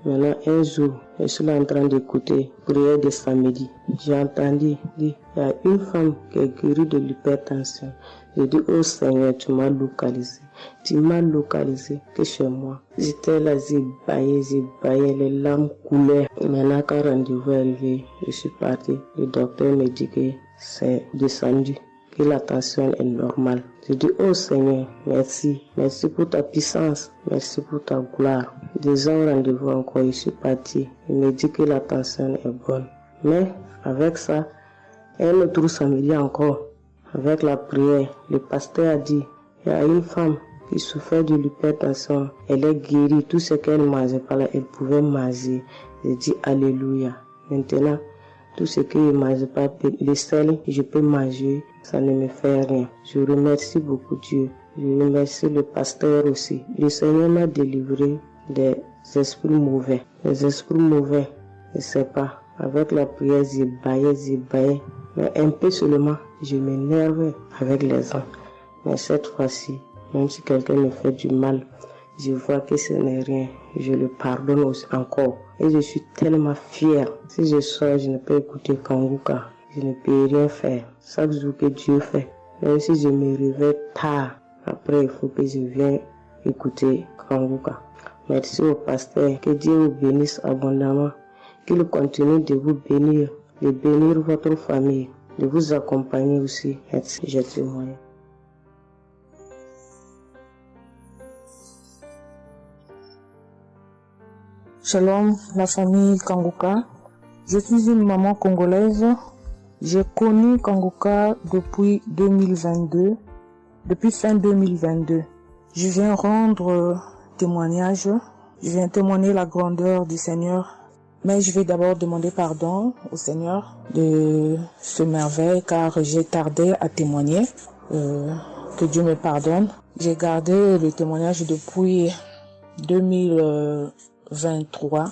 Maintenant, un jour, je suis là en train d'écouter prière de samedi. J'ai entendu dire, il y a une femme qui est guérie de l'hypertension. J'ai dit, oh Seigneur, tu m'as localisé. Tu m'as localisé que chez moi. J'étais là, j'ai baillé, les larmes coulaient. Maintenant, quand le rendez-vous est arrivé, je suis parti. Le docteur me dit que c'est descendu, que la tension est normale. Je dis, oh Seigneur, merci. Merci pour ta puissance. Merci pour ta gloire. 2 ans rendez-vous encore, je suis parti. Il me dit que la tension est bonne. Mais avec ça, un autre samedi encore, avec la prière, le pasteur a dit, il y a une femme qui souffrait de l'hypertension. Elle est guérie. Tout ce qu'elle ne mangeait pas là, elle pouvait manger. J'ai dit, alléluia. Maintenant, tout ce que je ne mange pas, le sel, je peux manger, ça ne me fait rien. Je remercie beaucoup Dieu. Je remercie le pasteur aussi. Le Seigneur m'a délivré des esprits mauvais. Les esprits mauvais, je ne sais pas. Avec la prière, j'ai baillé. Mais un peu seulement, je m'énervais avec les gens. Mais cette fois-ci, même si quelqu'un me fait du mal, je vois que ce n'est rien. Je le pardonne aussi encore. Et je suis tellement fière. Si je sors, je ne peux écouter Kangoka. Je ne peux rien faire. Chaque jour que Dieu fait. Même si je me réveille tard, après il faut que je vienne écouter Kangoka. Merci au pasteur. Que Dieu vous bénisse abondamment. Qu'il continue de vous bénir, de bénir votre famille, de vous accompagner aussi. Merci, je témoigne.
Shalom, la famille Kangoka. Je suis une maman congolaise. J'ai connu Kangoka depuis 2022, depuis fin 2022. Je viens rendre témoignage. Je viens témoigner la grandeur du Seigneur. Mais je vais d'abord demander pardon au Seigneur de ce merveille car j'ai tardé à témoigner. Que Dieu me pardonne. J'ai gardé le témoignage depuis 2023.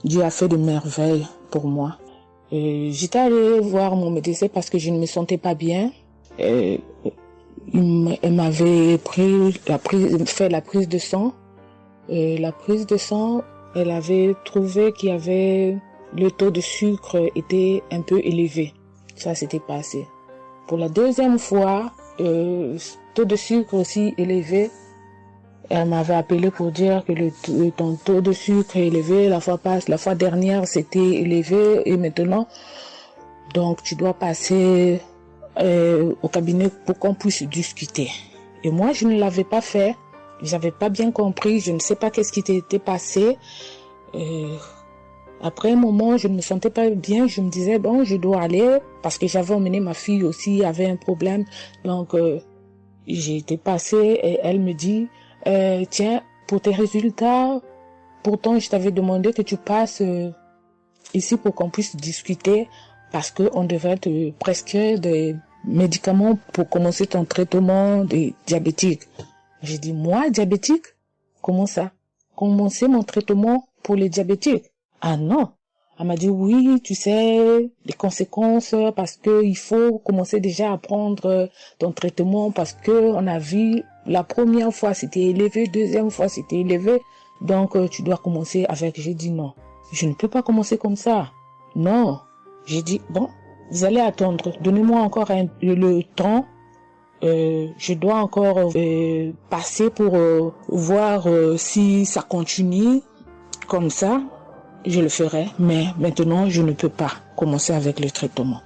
Dieu a fait de merveilles pour moi. J'étais allée voir mon médecin parce que je ne me sentais pas bien. Elle m'avait fait la prise de sang. Et la prise de sang, elle avait trouvé qu'il y avait le taux de sucre était un peu élevé. Ça s'était passé. Pour la deuxième fois, taux de sucre aussi élevé. Elle m'avait appelé pour dire que ton taux de sucre est élevé, la fois dernière c'était élevé et maintenant, donc tu dois passer au cabinet pour qu'on puisse discuter. Et moi, je ne l'avais pas fait, j'avais pas bien compris, je ne sais pas qu'est-ce qui était passé. Après un moment, je ne me sentais pas bien, je me disais bon, je dois aller parce que j'avais emmené ma fille aussi, avait un problème, donc j'ai été passée et elle me dit tiens, pour tes résultats, pourtant je t'avais demandé que tu passes ici pour qu'on puisse discuter parce qu'on devrait te prescrire des médicaments pour commencer ton traitement de diabétique. J'ai dit, moi, diabétique? Comment ça? Commencer mon traitement pour les diabétiques? Ah non. Elle m'a dit, oui, tu sais, les conséquences, parce que il faut commencer déjà à prendre ton traitement parce que on a vu la première fois c'était élevé, deuxième fois c'était élevé, donc tu dois commencer avec. J'ai dit non, je ne peux pas commencer comme ça. Non. J'ai dit, bon, vous allez attendre, donnez-moi encore le temps, je dois encore passer pour voir si ça continue comme ça. Je le ferai, mais maintenant, je ne peux pas commencer avec le traitement.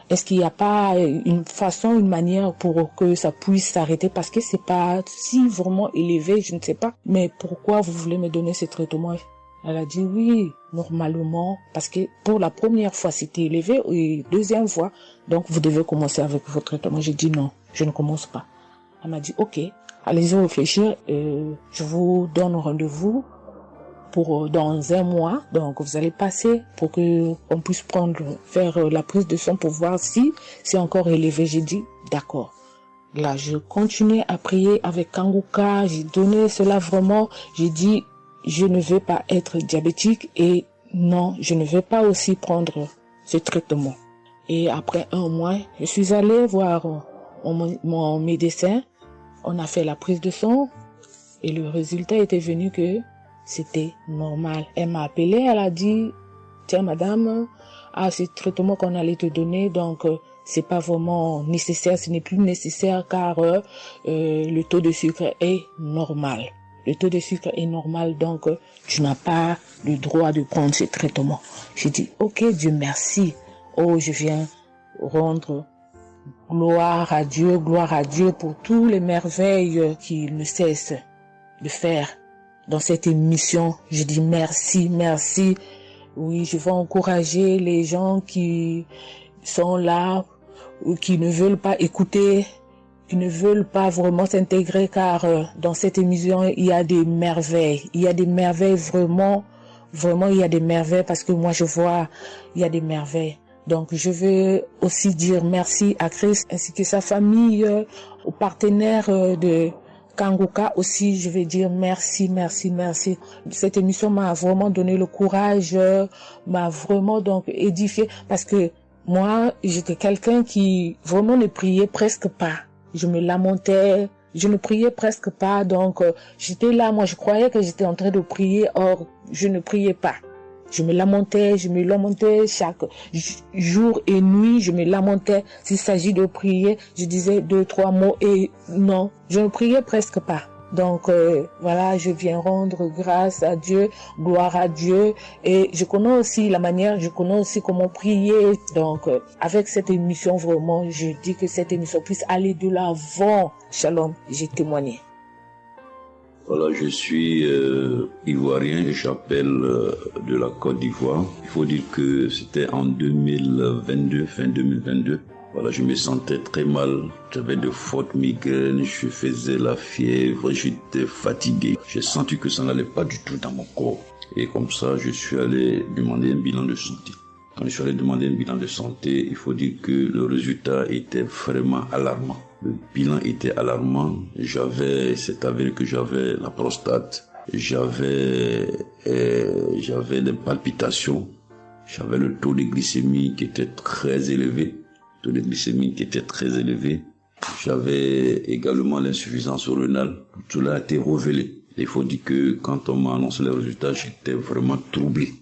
Est-ce qu'il n'y a pas une façon, une manière pour que ça puisse s'arrêter? Parce que c'est pas si vraiment élevé, je ne sais pas. Mais pourquoi vous voulez me donner ce traitement? Elle a dit oui, normalement, parce que pour la première fois, c'était élevé, et deuxième fois, donc vous devez commencer avec votre traitement. J'ai dit non, je ne commence pas. Elle m'a dit ok, allez-y réfléchir, je vous donne rendez-vous pour dans un mois, donc vous allez passer pour que on puisse faire la prise de sang pour voir si c'est encore élevé. J'ai dit d'accord. Là, je continuais à prier avec Kanguka, j'ai donné cela vraiment, j'ai dit je ne veux pas être diabétique et non, je ne veux pas aussi prendre ce traitement. Et après un mois, je suis allée voir mon médecin, on a fait la prise de sang et le résultat était venu que c'était normal. Elle m'a appelé, elle a dit, tiens madame, ce traitement qu'on allait te donner, donc c'est pas vraiment nécessaire, ce n'est plus nécessaire car le taux de sucre est normal. Le taux de sucre est normal, donc tu n'as pas le droit de prendre ce traitement. J'ai dit, ok, Dieu merci. Oh, je viens rendre gloire à Dieu pour toutes les merveilles qu'il ne cesse de faire dans cette émission. Je dis merci, merci. Oui, je vais encourager les gens qui sont là ou qui ne veulent pas écouter, qui ne veulent pas vraiment s'intégrer, car dans cette émission, il y a des merveilles. Il y a des merveilles vraiment, il y a des merveilles parce que moi je vois, il y a des merveilles. Donc je veux aussi dire merci à Christ ainsi que sa famille, aux partenaires de Kanguka aussi, je vais dire merci, merci, merci. Cette émission m'a vraiment donné le courage, m'a vraiment donc édifié parce que moi, j'étais quelqu'un qui vraiment ne priait presque pas. Je me lamentais, je ne priais presque pas, donc j'étais là, moi je croyais que j'étais en train de prier, or je ne priais pas. Je me lamentais chaque jour et nuit, je me lamentais. S'il s'agit de prier, je disais 2-3 mots et non, je ne priais presque pas. Donc voilà, je viens rendre grâce à Dieu, gloire à Dieu, et je connais aussi la manière, je connais aussi comment prier. Donc avec cette émission, vraiment, je dis que cette émission puisse aller de l'avant. Shalom, j'ai témoigné.
Voilà, je suis ivoirien et j'appelle de la Côte d'Ivoire. Il faut dire que c'était en 2022, fin 2022. Voilà, je me sentais très mal. J'avais de fortes migraines, je faisais la fièvre, j'étais fatigué. J'ai senti que ça n'allait pas du tout dans mon corps. Et comme ça, je suis allé demander un bilan de santé. Quand je suis allé demander un bilan de santé, il faut dire que le résultat était vraiment alarmant. Le bilan était alarmant. C'est avéré que j'avais la prostate. J'avais des palpitations. J'avais le taux de glycémie qui était très élevé. J'avais également l'insuffisance rénale. Tout cela a été révélé. Il faut dire que quand on m'a annoncé les résultats, j'étais vraiment troublé.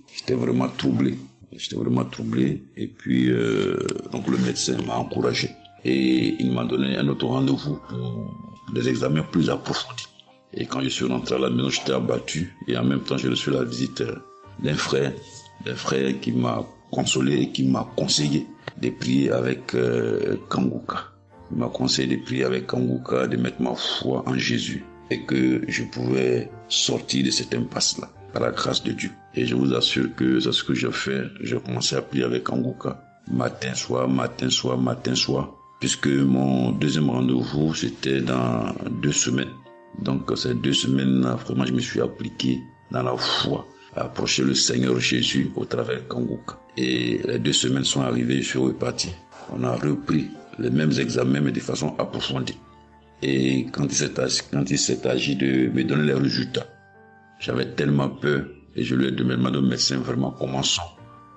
Et puis, donc le médecin m'a encouragé. Et il m'a donné un autre rendez-vous pour des examens plus approfondis. Et quand je suis rentré à la maison, j'étais abattu. Et en même temps, j'ai reçu la visite d'un frère qui m'a consolé et qui m'a conseillé de prier avec Kanguka. Il m'a conseillé de prier avec Kanguka, de mettre ma foi en Jésus et que je pouvais sortir de cette impasse-là par la grâce de Dieu. Et je vous assure que c'est ce que j'ai fait. J'ai commencé à prier avec Kanguka matin, soir, puisque mon deuxième rendez-vous, c'était dans 2 semaines. Donc ces 2 semaines-là, vraiment, je me suis appliqué dans la foi à approcher le Seigneur Jésus au travers de Kanguka. Et les 2 semaines sont arrivées, je suis reparti. On a repris les mêmes examens, mais de façon approfondie. Et quand il s'est agi de me donner les résultats, j'avais tellement peur et je lui ai demandé au médecin vraiment commençons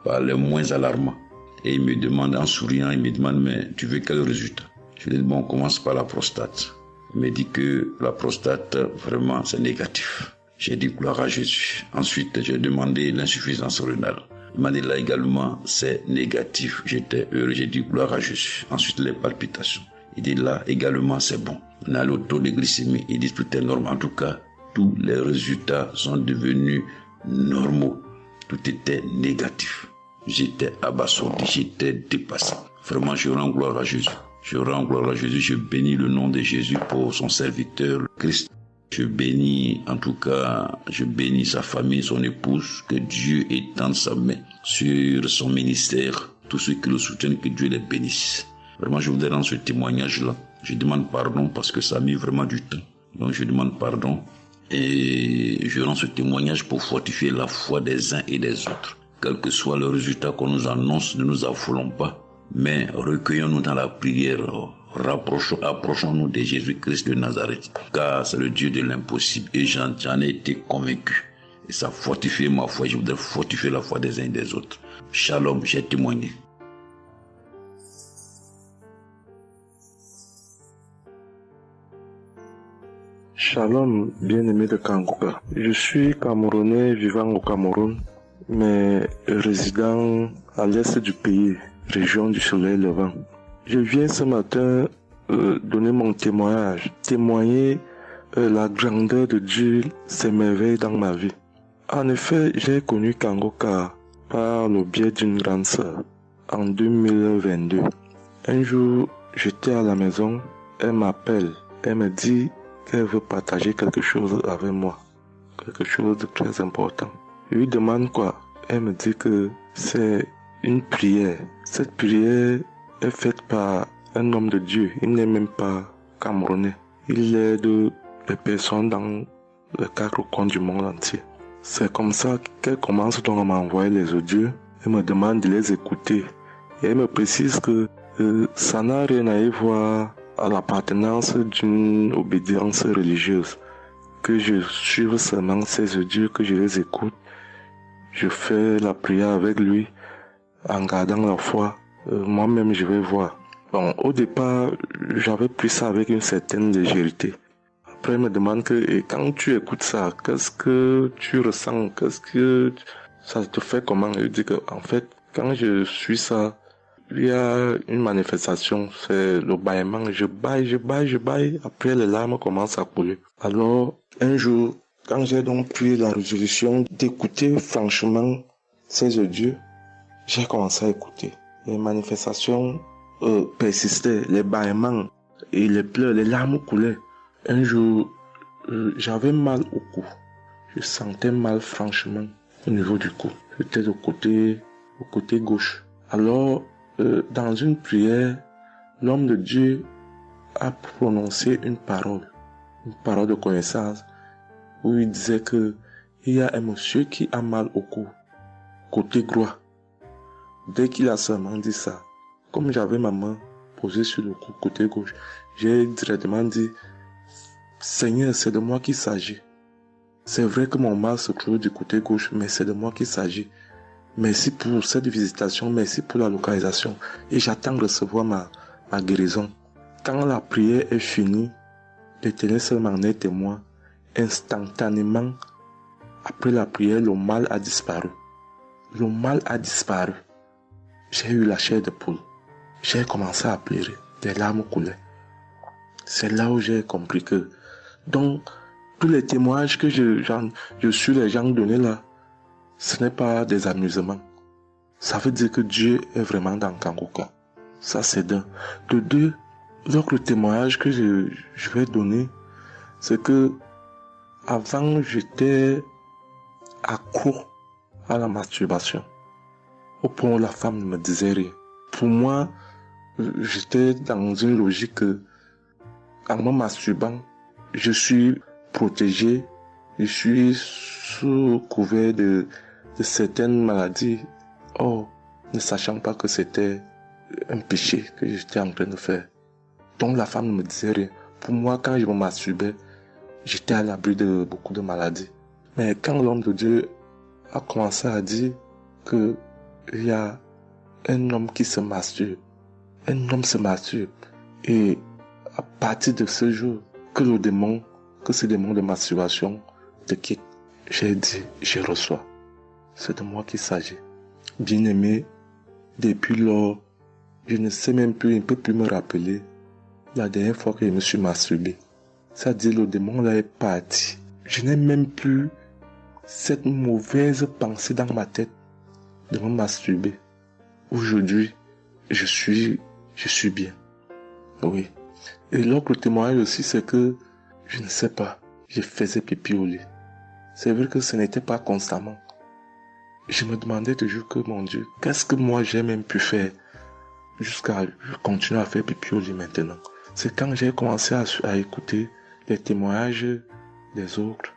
par les moins alarmants. Et il me demande en souriant, mais tu veux quel résultat? Je lui ai dit bon, on commence par la prostate. Il me dit que la prostate, vraiment, c'est négatif. J'ai dit gloire à Jésus. Ensuite, j'ai demandé l'insuffisance rénale. Il m'a dit là également, c'est négatif. J'étais heureux, j'ai dit gloire à Jésus. Ensuite, les palpitations. Il dit là également, c'est bon. On a le taux de glycémie. Il dit tout est normal. En tout cas, tous les résultats sont devenus normaux. Tout était négatif. J'étais abasourdi, j'étais dépassé. Vraiment, je rends gloire à Jésus. Je rends gloire à Jésus. Je bénis le nom de Jésus pour son serviteur, le Christ. Je bénis, en tout cas, je bénis sa famille, son épouse, que Dieu étende sa main sur son ministère. Tous ceux qui le soutiennent, que Dieu les bénisse. Vraiment, je voudrais rendre ce témoignage-là. Je demande pardon parce que ça a mis vraiment du temps. Donc, je demande pardon et je rends ce témoignage pour fortifier la foi des uns et des autres. Quel que soit le résultat qu'on nous annonce, ne nous affolons pas, mais recueillons-nous dans la prière. Approchons-nous de Jésus-Christ de Nazareth, car c'est le Dieu de l'impossible et j'en ai été convaincu. Et ça fortifie ma foi, je voudrais fortifier la foi des uns et des autres. Shalom, j'ai témoigné.
Shalom, bien-aimé de Kanguka. Je suis Camerounais vivant au Cameroun, mais résident à l'est du pays, région du soleil levant. Je viens ce matin donner mon témoignage, témoigner la grandeur de Dieu, ses merveilles dans ma vie. En effet, j'ai connu Kanguka par le biais d'une grande sœur en 2022. Un jour, j'étais à la maison, elle m'appelle, elle me dit qu'elle veut partager quelque chose avec moi, quelque chose de très important. Je lui demande quoi? Elle me dit que c'est une prière. Cette prière est faite par un homme de Dieu. Il n'est même pas camerounais. Il aide les personnes dans les 4 coins du monde entier. C'est comme ça qu'elle commence donc à m'envoyer les audios. Elle me demande de les écouter. Et elle me précise que ça n'a rien à y voir à l'appartenance d'une obédience religieuse. Que je suive seulement ces audios, que je les écoute. Je fais la prière avec lui en gardant la foi. Moi-même, je vais voir. Bon, au départ, j'avais pris ça avec une certaine légèreté. Après, il me demande que, et quand tu écoutes ça, qu'est-ce que tu ressens? Qu'est-ce que ça te fait comment? Je dis que, en fait, quand je suis ça, il y a une manifestation, c'est le bâillement. Je baille. Après, les larmes commencent à couler. Alors, un jour, quand j'ai donc pris la résolution d'écouter franchement ces audios, j'ai commencé à écouter. Les manifestations persistaient, les bâillements et les pleurs, les larmes coulaient. Un jour, j'avais mal au cou. Je sentais mal franchement au niveau du cou. J'étais au côté gauche. Alors, dans une prière, l'homme de Dieu a prononcé une parole de connaissance, où il disait que il y a un monsieur qui a mal au cou, côté droit. Dès qu'il a seulement dit ça, comme j'avais ma main posée sur le cou, côté gauche, j'ai directement dit, Seigneur, c'est de moi qu'il s'agit. C'est vrai que mon mal se trouve du côté gauche, mais c'est de moi qu'il s'agit. Merci pour cette visitation, merci pour la localisation. Et j'attends de recevoir ma guérison. Quand la prière est finie, l'Éternel seulement est témoin. Instantanément, après la prière, le mal a disparu. J'ai eu la chair de poule. J'ai commencé à pleurer. des larmes coulaient. C'est là où j'ai compris que, donc, tous les témoignages que je suis les gens donnés là, ce n'est pas des amusements. Ça veut dire que Dieu est vraiment dans Kangoka. Ça, c'est d'un. De deux, l'autre témoignage que je vais donner, c'est que avant, j'étais accro à la masturbation. Au point où la femme ne me disait rien. Pour moi, j'étais dans une logique que, en me masturbant, je suis protégé, je suis sous couvert de certaines maladies. Oh, ne sachant pas que c'était un péché que j'étais en train de faire. Donc la femme ne me disait rien. Pour moi, quand je me masturbais, j'étais à l'abri de beaucoup de maladies. Mais quand l'homme de Dieu a commencé à dire que il y a un homme qui se masturbe, un homme se masturbe, et à partir de ce jour, que ce démon de masturbation te quitte, j'ai dit, je reçois. C'est de moi qu'il s'agit. Bien-aimé, depuis lors, je ne sais même plus, je ne peux plus me rappeler la dernière fois que je me suis masturbé. C'est-à-dire, le démon là est parti. Je n'ai même plus cette mauvaise pensée dans ma tête de me masturber. Aujourd'hui, je suis bien. Oui. Et l'autre témoignage aussi, c'est que, je ne sais pas, je faisais pipi au lit. C'est vrai que ce n'était pas constamment. Je me demandais toujours que, mon Dieu, qu'est-ce que moi j'ai même pu faire jusqu'à continuer à faire pipi au lit maintenant. C'est quand j'ai commencé à écouter les témoignages des autres,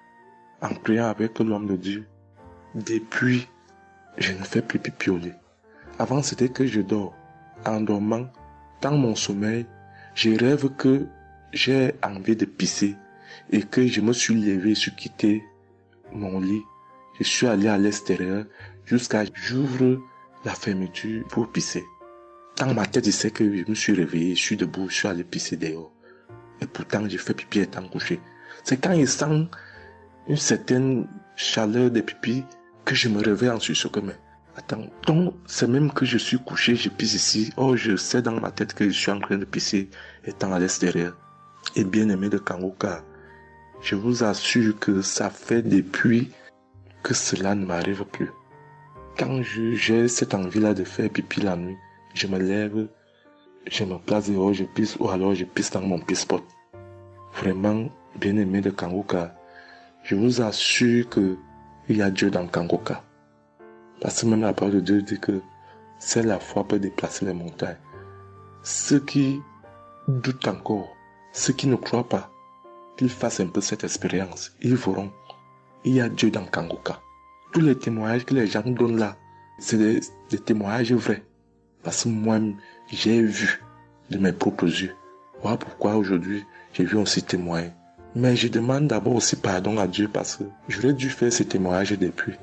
en priant avec l'homme de Dieu. Depuis, je ne fais plus pipi au lit. Avant, c'était que je dors. En dormant, dans mon sommeil, je rêve que j'ai envie de pisser et que je me suis levé, je suis quitté mon lit. Je suis allé à l'extérieur jusqu'à j'ouvre la fermeture pour pisser. Dans ma tête, je sais que je me suis réveillé, je suis debout, je suis allé pisser dehors. Et pourtant, j'ai fait pipi étant couché. C'est quand je sens une certaine chaleur de pipi que je me réveille en sursaut. Mais attends, donc c'est même que je suis couché, je pisse ici. Oh, je sais dans ma tête que je suis en train de pisser étant à l'extérieur. Et bien aimé de Kangoka, je vous assure que ça fait depuis que cela ne m'arrive plus. Quand j'ai cette envie-là de faire pipi la nuit, je me lève, je me place dehors, je pisse, ou alors je pisse dans mon pisse-pot. Vraiment, bien aimé de Kangoka, je vous assure que il y a Dieu dans Kangoka. Parce que même la parole de Dieu dit que seule la foi peut déplacer les montagnes. Ceux qui doutent encore, ceux qui ne croient pas, qu'ils fassent un peu cette expérience, ils verront. Il y a Dieu dans Kangoka. Tous les témoignages que les gens donnent là, c'est des témoignages vrais. Parce que moi, j'ai vu de mes propres yeux. Voilà pourquoi aujourd'hui, j'ai vu aussi témoigner. Mais je demande d'abord aussi pardon à Dieu parce que j'aurais dû faire ces témoignages depuis.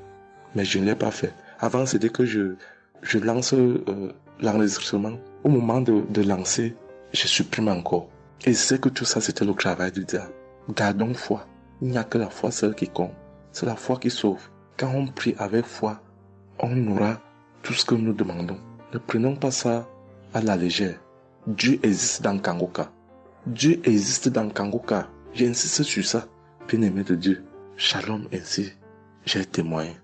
Mais je ne l'ai pas fait. Avant, c'était que je lance l'enregistrement. Au moment de lancer, je supprime encore. Et je sais que tout ça, c'était le travail du diable. Gardons foi. Il n'y a que la foi seule qui compte. C'est la foi qui sauve. Quand on prie avec foi, on aura tout ce que nous demandons. Ne prenons pas ça à la légère. Dieu existe dans Kangoka. Dieu existe dans Kangoka. J'insiste sur ça. Bien-aimé de Dieu. Shalom ainsi. J'ai témoigné.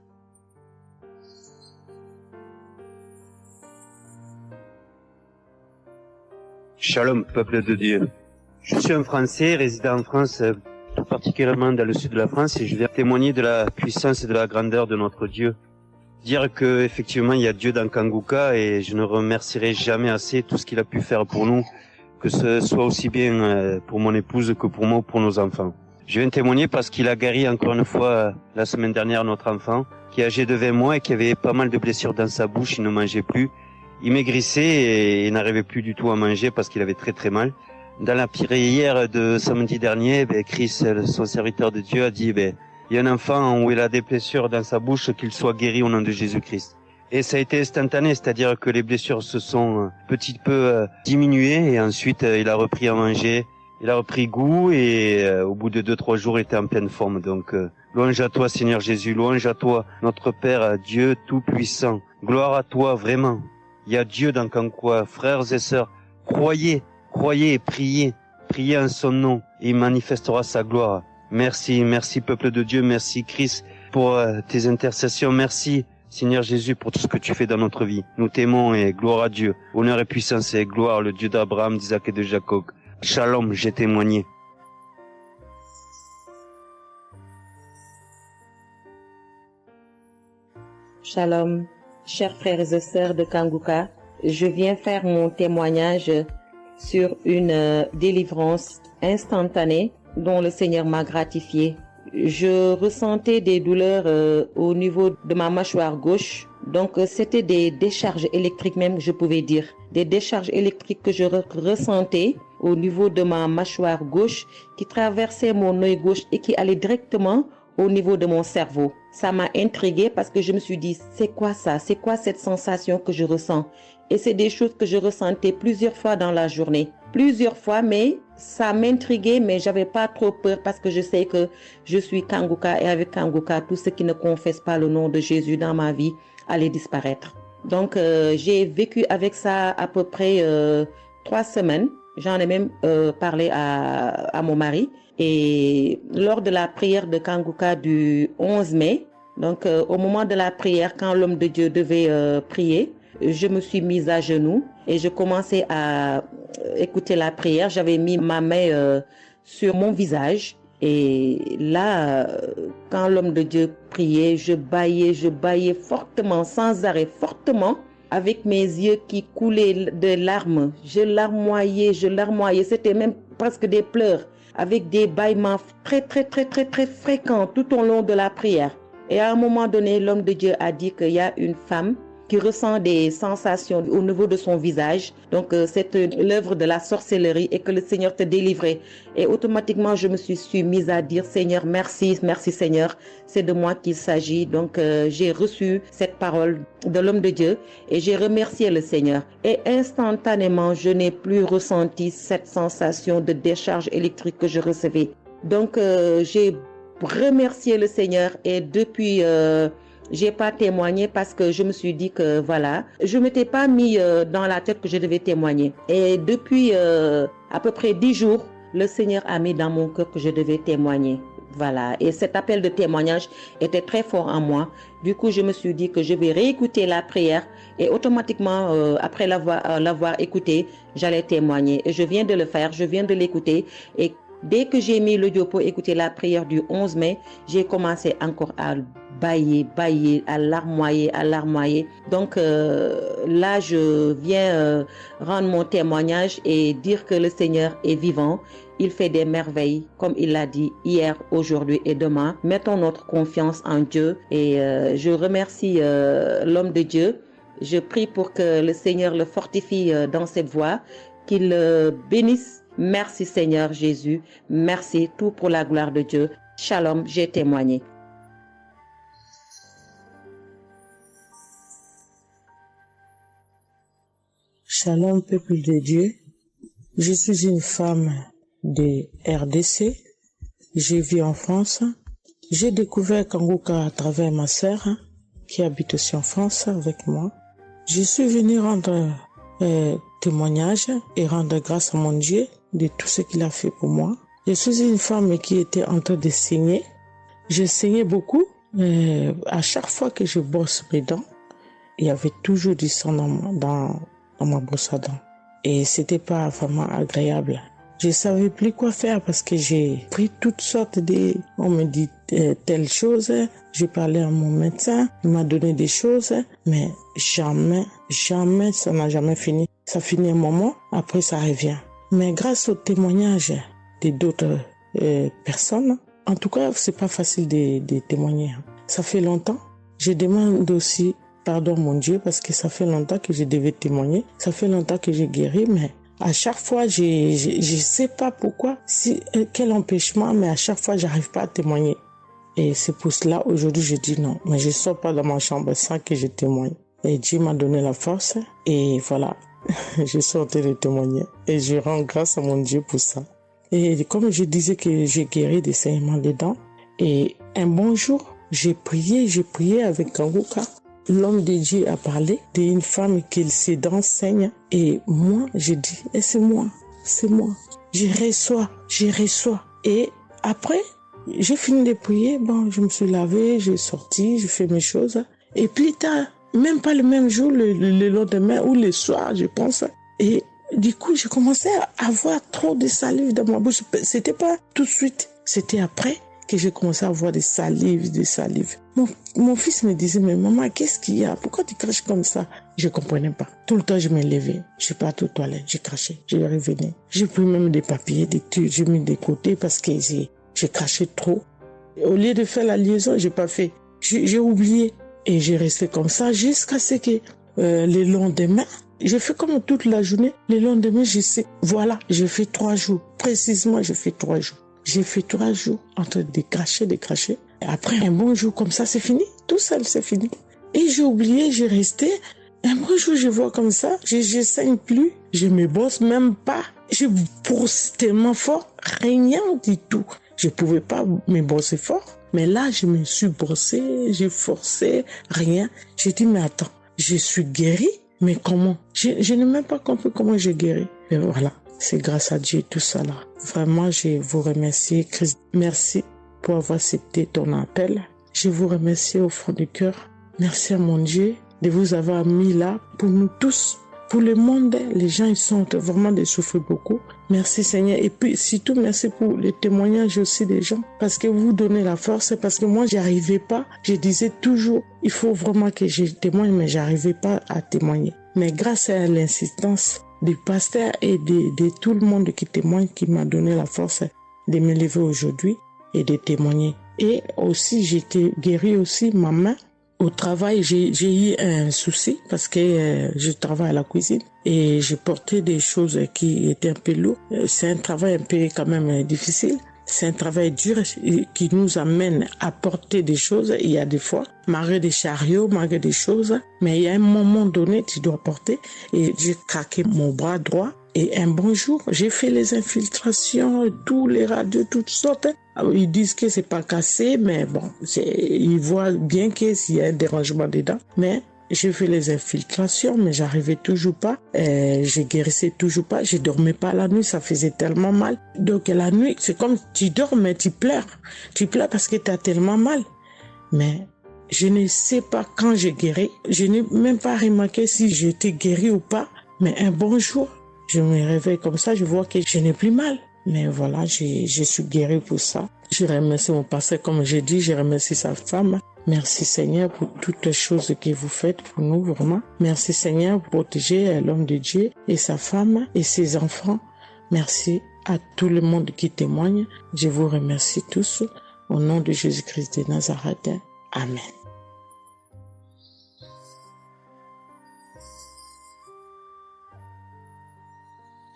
Shalom, peuple de Dieu. Je suis un Français résidant en France, tout particulièrement dans le sud de la France, et je viens témoigner de la puissance et de la grandeur de notre Dieu. Dire que effectivement il y a Dieu dans Kangoka, et je ne remercierai jamais assez tout ce qu'il a pu faire pour nous, que ce soit aussi bien pour mon épouse que pour moi ou pour nos enfants. Je viens témoigner parce qu'il a guéri encore une fois la semaine dernière notre enfant, qui est âgé de 20 mois et qui avait pas mal de blessures dans sa bouche, il ne mangeait plus. Il maigrissait et il n'arrivait plus du tout à manger parce qu'il avait très très mal. Dans la prière de samedi dernier, Chris, son serviteur de Dieu, a dit, il y a un enfant où il a des blessures dans sa bouche, qu'il soit guéri au nom de Jésus-Christ. Et ça a été instantané, c'est-à-dire que les blessures se sont petit peu diminuées et ensuite il a repris à manger, il a repris goût et au bout de 2-3 jours il était en pleine forme. Donc louange à toi Seigneur Jésus, louange à toi notre Père, Dieu Tout-Puissant. Gloire à toi vraiment. Il y a Dieu dans Kangoka, frères et sœurs, croyez Croyez et priez. Priez en son nom et il manifestera sa gloire. Merci, merci peuple de Dieu, merci Christ pour tes intercessions. Merci Seigneur Jésus pour tout ce que tu fais dans notre vie. Nous t'aimons et gloire à Dieu. Honneur et puissance et gloire, le Dieu d'Abraham, d'Isaac et de Jacob. Shalom, j'ai témoigné.
Shalom, chers frères et sœurs de Kanguka, je viens faire mon témoignage sur une délivrance instantanée dont le Seigneur m'a gratifié. Je ressentais des douleurs au niveau de ma mâchoire gauche, donc c'était des décharges électriques même, je pouvais dire. Des décharges électriques que je ressentais au niveau de ma mâchoire gauche qui traversaient mon œil gauche et qui allaient directement au niveau de mon cerveau. Ça m'a intriguée parce que je me suis dit, c'est quoi ça? C'est quoi cette sensation que je ressens? Et c'est des choses que je ressentais plusieurs fois dans la journée. Plusieurs fois, mais ça m'intriguait, mais j'avais pas trop peur parce que je sais que je suis Kanguka et avec Kanguka, tout ce qui ne confesse pas le nom de Jésus dans ma vie allait disparaître. Donc, j'ai vécu avec ça à peu près 3 semaines. J'en ai même parlé à mon mari. Et lors de la prière de Kanguka du 11 mai, donc au moment de la prière, quand l'homme de Dieu devait prier, je me suis mise à genoux et je commençais à écouter la prière. J'avais mis ma main sur mon visage et là, quand l'homme de Dieu priait, je bâillais fortement, sans arrêt, fortement, avec mes yeux qui coulaient de larmes. Je larmoyais. C'était même presque des pleurs, avec des bâillements très fréquents tout au long de la prière. Et à un moment donné, l'homme de Dieu a dit qu'il y a une femme qui ressent des sensations au niveau de son visage. Donc, c'est l'œuvre de la sorcellerie et que le Seigneur te délivrait. Et automatiquement, je me suis mise à dire, Seigneur, merci Seigneur, c'est de moi qu'il s'agit. Donc, j'ai reçu cette parole de l'homme de Dieu et j'ai remercié le Seigneur. Et instantanément, je n'ai plus ressenti cette sensation de décharge électrique que je recevais. Donc, j'ai remercié le Seigneur et depuis... j'ai pas témoigné parce que je me suis dit que voilà, je m'étais pas mis dans la tête que je devais témoigner. Et depuis à peu près 10 jours, le Seigneur a mis dans mon cœur que je devais témoigner. Voilà. Et cet appel de témoignage était très fort en moi. Du coup, je me suis dit que je vais réécouter la prière et automatiquement, après l'avoir écouté, j'allais témoigner. Et je viens de le faire, je viens de l'écouter et dès que j'ai mis l'audio pour écouter la prière du 11 mai, j'ai commencé encore à bâiller, à larmoyer. Donc là, je viens rendre mon témoignage et dire que le Seigneur est vivant. Il fait des merveilles, comme il l'a dit hier, aujourd'hui et demain. Mettons notre confiance en Dieu et je remercie l'homme de Dieu. Je prie pour que le Seigneur le fortifie dans cette voie, qu'il le bénisse. Merci Seigneur Jésus, merci tout pour la gloire de Dieu. Shalom, j'ai témoigné.
Shalom peuple de Dieu, je suis une femme de RDC, je vis en France. J'ai découvert Kanguka à travers ma sœur qui habite aussi en France avec moi. Je suis venue rendre témoignage et rendre grâce à mon Dieu de tout ce qu'il a fait pour moi. Je suis une femme qui était en train de saigner. Je saignais beaucoup. À chaque fois que je brosse mes dents, il y avait toujours du sang dans ma brosse à dents. Et c'était pas vraiment agréable. Je savais plus quoi faire parce que j'ai pris toutes sortes de... On me dit telle chose. J'ai parlé à mon médecin. Il m'a donné des choses. Mais jamais, ça n'a jamais fini. Ça finit un moment, après ça revient. Mais grâce au témoignage de d'autres personnes, en tout cas, c'est pas facile de témoigner. Ça fait longtemps. Je demande aussi pardon mon Dieu parce que ça fait longtemps que je devais témoigner. Ça fait longtemps que j'ai guéri, mais à chaque fois, je sais pas pourquoi, quel empêchement, mais à chaque fois, j'arrive pas à témoigner. Et c'est pour cela, aujourd'hui, je dis non. Mais je sors pas de ma chambre sans que je témoigne. Et Dieu m'a donné la force. Et voilà. Je sortais de témoigner et je rends grâce à mon Dieu pour ça. Et comme je disais que j'ai guéri des saignements des dents, et un bon jour, j'ai prié avec Kanguka. L'homme de Dieu a parlé d'une femme qui ses dents saignent et moi, j'ai dit, et c'est moi.
c'est moi. Je reçois. Et après, j'ai fini de prier, bon, je me suis lavé, j'ai sorti, j'ai fait mes choses. Et plus tard, même pas le même jour, le lendemain ou le soir, je pense. Et du coup, j'ai commencé à avoir trop de salive dans ma bouche. C'était pas tout de suite, c'était après que j'ai commencé à avoir des salives. Mon fils me disait, mais maman, qu'est-ce qu'il y a? Pourquoi tu craches comme ça? Je comprenais pas. Tout le temps, je me levais. Je suis parti aux toilettes, j'ai craché, je revenais. J'ai pris même des papiers, des trucs, j'ai mis de côté parce que j'ai craché trop. Au lieu de faire la liaison, j'ai pas fait. J'ai oublié. Et j'ai resté comme ça jusqu'à ce que le lendemain, j'ai fait comme toute la journée. Le lendemain, je sais, voilà, j'ai fait 3 jours. Précisément, j'ai fait 3 jours. J'ai fait 3 jours en train de cracher. Et après, un bon jour comme ça, c'est fini. Tout seul, c'est fini. Et j'ai oublié, j'ai resté. Un bon jour, je vois comme ça, je saigne plus. Je me bosse même pas. Je brosse tellement fort, rien du tout. Je pouvais pas me bosser fort. Mais là, je me suis brossé, j'ai forcé, rien. J'ai dit, mais attends, je suis guéri, mais comment? Je n'ai même pas compris comment j'ai guéri. Mais voilà, c'est grâce à Dieu tout ça là. Vraiment, je vous remercie, Christ. Merci pour avoir accepté ton appel. Je vous remercie au fond du cœur. Merci à mon Dieu de vous avoir mis là pour nous tous. Pour le monde, les gens, ils sont vraiment de souffrir beaucoup. Merci Seigneur. Et puis, surtout, merci pour les témoignages aussi des gens. Parce que vous donnez la force. Parce que moi, j'arrivais pas. Je disais toujours, il faut vraiment que je témoigne, mais j'arrivais pas à témoigner. Mais grâce à l'insistance du pasteur et de tout le monde qui témoigne, qui m'a donné la force de me lever aujourd'hui et de témoigner. Et aussi, j'étais guérie aussi, ma main. Au travail, j'ai eu un souci parce que je travaille à la cuisine et j'ai porté des choses qui étaient un peu lourdes. C'est un travail un peu quand même difficile. C'est un travail dur qui nous amène à porter des choses. Il y a des fois, malgré des chariots, malgré des choses, mais il y a un moment donné, tu dois porter. Et j'ai craqué mon bras droit. Et un bon jour, j'ai fait les infiltrations, tous les radios, toutes sortes. Ils disent que c'est pas cassé, mais bon, ils voient bien qu'il y a un dérangement dedans. Mais j'ai fait les infiltrations, mais j'arrivais toujours pas. Je guérissais toujours pas. Je dormais pas la nuit, ça faisait tellement mal. Donc la nuit, c'est comme tu dors, mais tu pleures. Tu pleures parce que tu as tellement mal. Mais je ne sais pas quand j'ai guéri. Je n'ai même pas remarqué si j'étais guéri ou pas. Mais un bon jour, je me réveille comme ça, je vois que je n'ai plus mal. Mais voilà, je suis guéri pour ça. Je remercie mon pasteur, comme j'ai dit, je remercie sa femme. Merci Seigneur pour toutes les choses que vous faites pour nous, vraiment. Merci Seigneur pour protéger l'homme de Dieu et sa femme et ses enfants. Merci à tout le monde qui témoigne. Je vous remercie tous. Au nom de Jésus-Christ de Nazareth. Amen.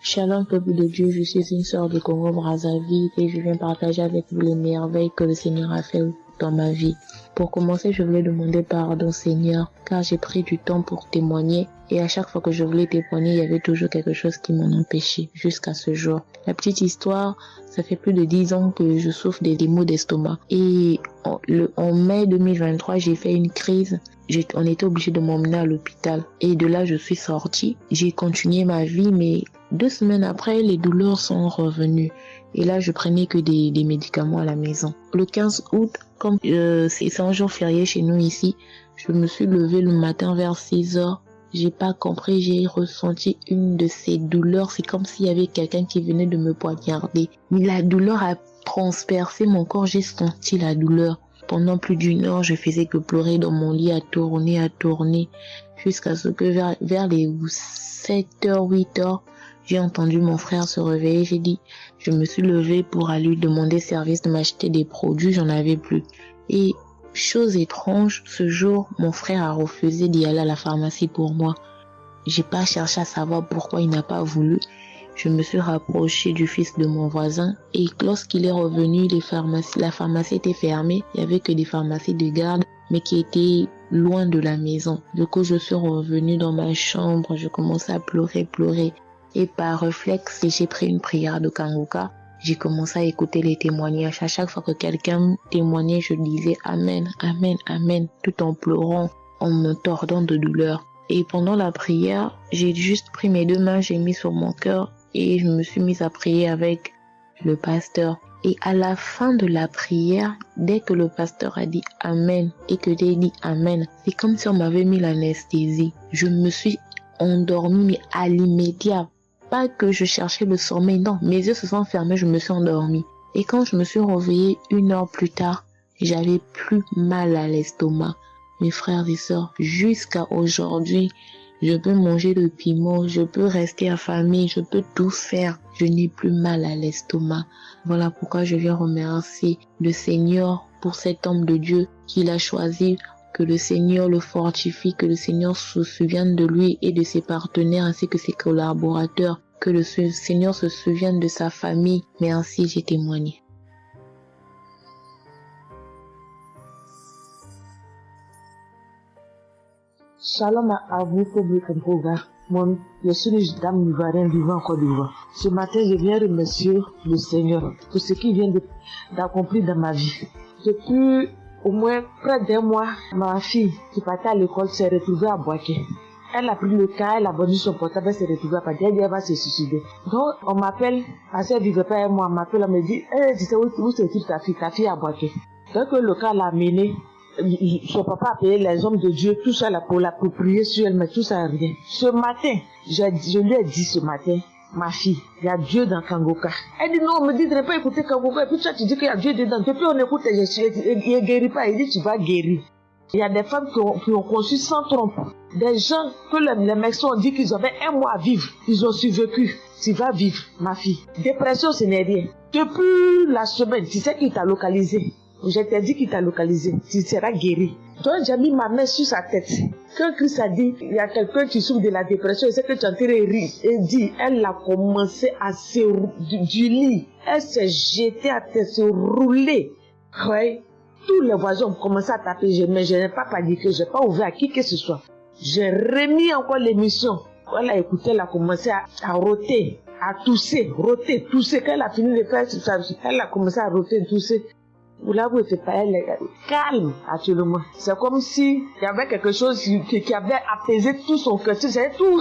Shalom peuple de Dieu, je suis une sœur de Congo-Brazzaville et je viens partager avec vous les merveilles que le Seigneur a fait dans ma vie. Pour commencer, je voulais demander pardon Seigneur, car j'ai pris du temps pour témoigner et à chaque fois que je voulais témoigner, il y avait toujours quelque chose qui m'en empêchait jusqu'à ce jour. La petite histoire, ça fait plus de 10 ans que je souffre des maux d'estomac et en mai 2023, j'ai fait une crise. On était obligé de m'emmener à l'hôpital et de là, je suis sortie. J'ai continué ma vie, mais 2 semaines après, les douleurs sont revenues. Et là, je prenais que des médicaments à la maison. Le 15 août, comme c'est un jour férié chez nous ici, je me suis levée le matin vers 6 heures. J'ai pas compris, j'ai ressenti une de ces douleurs. C'est comme s'il y avait quelqu'un qui venait de me poignarder. Mais la douleur a transpercé mon corps, j'ai senti la douleur. Pendant plus d'1 heure, je faisais que pleurer dans mon lit, à tourner, jusqu'à ce que vers les 7h, 8h, j'ai entendu mon frère se réveiller. Je me suis levée pour aller lui demander service de m'acheter des produits, j'en avais plus. Et chose étrange, ce jour, mon frère a refusé d'y aller à la pharmacie pour moi. J'ai pas cherché à savoir pourquoi il n'a pas voulu. Je me suis rapprochée du fils de mon voisin et lorsqu'il est revenu, la pharmacie était fermée. Il y avait que des pharmacies de garde, mais qui étaient loin de la maison. Du coup, je suis revenue dans ma chambre, je commençais à pleurer. Et par réflexe, j'ai pris une prière de Kanguka. J'ai commencé à écouter les témoignages. À chaque fois que quelqu'un témoignait, je disais Amen, Amen, Amen, tout en pleurant, en me tordant de douleur. Et pendant la prière, j'ai juste pris mes 2 mains, j'ai mis sur mon cœur et je me suis mise à prier avec le pasteur. Et à la fin de la prière, dès que le pasteur a dit Amen et que j'ai dit Amen, c'est comme si on m'avait mis l'anesthésie. Je me suis endormie, mais à l'immédiat. Pas que je cherchais le sommeil, non. Mes yeux se sont fermés, je me suis endormie. Et quand je me suis réveillée 1 heure plus tard, j'avais plus mal à l'estomac. Mes frères et sœurs, jusqu'à aujourd'hui, je peux manger le piment, je peux rester affamée, je peux tout faire. Je n'ai plus mal à l'estomac. Voilà pourquoi je viens remercier le Seigneur pour cet homme de Dieu qu'il a choisi, que le Seigneur le fortifie, que le Seigneur se souvienne de lui et de ses partenaires ainsi que ses collaborateurs, que le Seigneur se souvienne de sa famille. Merci, j'ai témoigné.
Shalom à vous, public Mpoga. Moi, je suis une dame ivoirienne vivant en Côte d'Ivoire. Ce matin, je viens remercier le Seigneur pour ce qu'il vient d'accomplir dans ma vie. Depuis au moins près d'1 mois, ma fille qui partait à l'école s'est retrouvée à Boaké. Elle a pris le cas, elle a vendu son portable, elle s'est retrouvée à partir, elle va se suicider. Donc, on m'appelle, parce qu'elle vivait pas avec moi, on m'appelle, on me dit, tu sais où se trouve ta fille à Boaké. Donc, le cas l'a amené. Son papa a payé les hommes de Dieu, tout ça là pour l'approprier sur elle, mais tout ça rien. Ce matin, je lui ai dit ce matin, ma fille, il y a Dieu dans Kangoka. Elle dit non, on me dit de ne pas écouter Kangoka, et puis toi tu dis qu'il y a Dieu dedans. Depuis on écoute, il ne guérit pas, il dit tu vas guérir. Il y a des femmes qui ont conçu sans trompe. Des gens que les médecins ont dit qu'ils avaient 1 mois à vivre, ils ont survécu. Tu vas vivre, ma fille. Dépression, ce n'est rien. Depuis la semaine, tu sais qui t'a localisé. Je t'ai dit qu'il t'a localisé, tu seras guéri. Donc j'ai mis ma main sur sa tête. Quand Christ a dit, il y a quelqu'un qui souffre de la dépression, et c'est que tu es en train de rire. Et dit, elle a commencé à se du lit. Elle s'est jetée à terre, se rouler. Ouais. Tous les voisins ont commencé à taper, mais je n'ai pas paniqué, je n'ai pas ouvert à qui que ce soit. J'ai remis encore l'émission. Quand elle a écouté, elle a commencé à roter, à tousser, roter, tousser. Quand elle a fini de faire ça, elle a commencé à roter, tousser. Vous l'avez fait pas, elle est calme actuellement. C'est comme si il y avait quelque chose qui avait apaisé tout son cœur. C'est tout.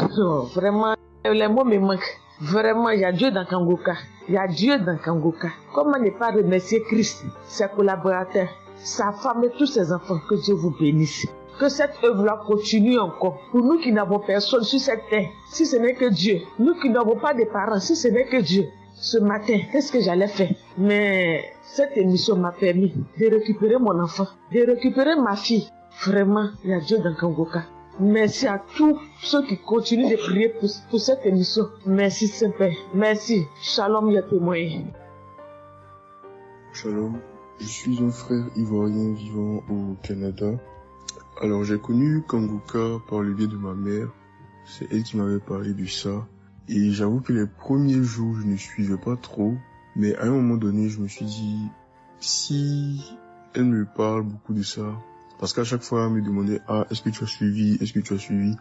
Vraiment, les mots me manquent. Vraiment, il y a Dieu dans Kangoka. Il y a Dieu dans Kangoka. Comment ne pas remercier Christ, ses collaborateurs, sa femme et tous ses enfants. Que Dieu vous bénisse. Que cette œuvre-là continue encore. Pour nous qui n'avons personne sur cette terre, si ce n'est que Dieu. Nous qui n'avons pas de parents, si ce n'est que Dieu. Ce matin, qu'est-ce que j'allais faire? Mais cette émission m'a permis de récupérer mon enfant, de récupérer ma fille. Vraiment, il y a Dieu dans Kangoka. Merci à tous ceux qui continuent de prier pour cette émission. Merci Saint-Père. Merci. Shalom, il y a témoigné.
Shalom. Je suis un frère ivoirien vivant au Canada. Alors j'ai connu Kangoka par le biais de ma mère. C'est elle qui m'avait parlé de ça. Et j'avoue que les premiers jours, je ne suivais pas trop. Mais à un moment donné, je me suis dit, si elle me parle beaucoup de ça, parce qu'à chaque fois, elle me demandait, est-ce que tu as suivi? Est-ce que tu as suivi?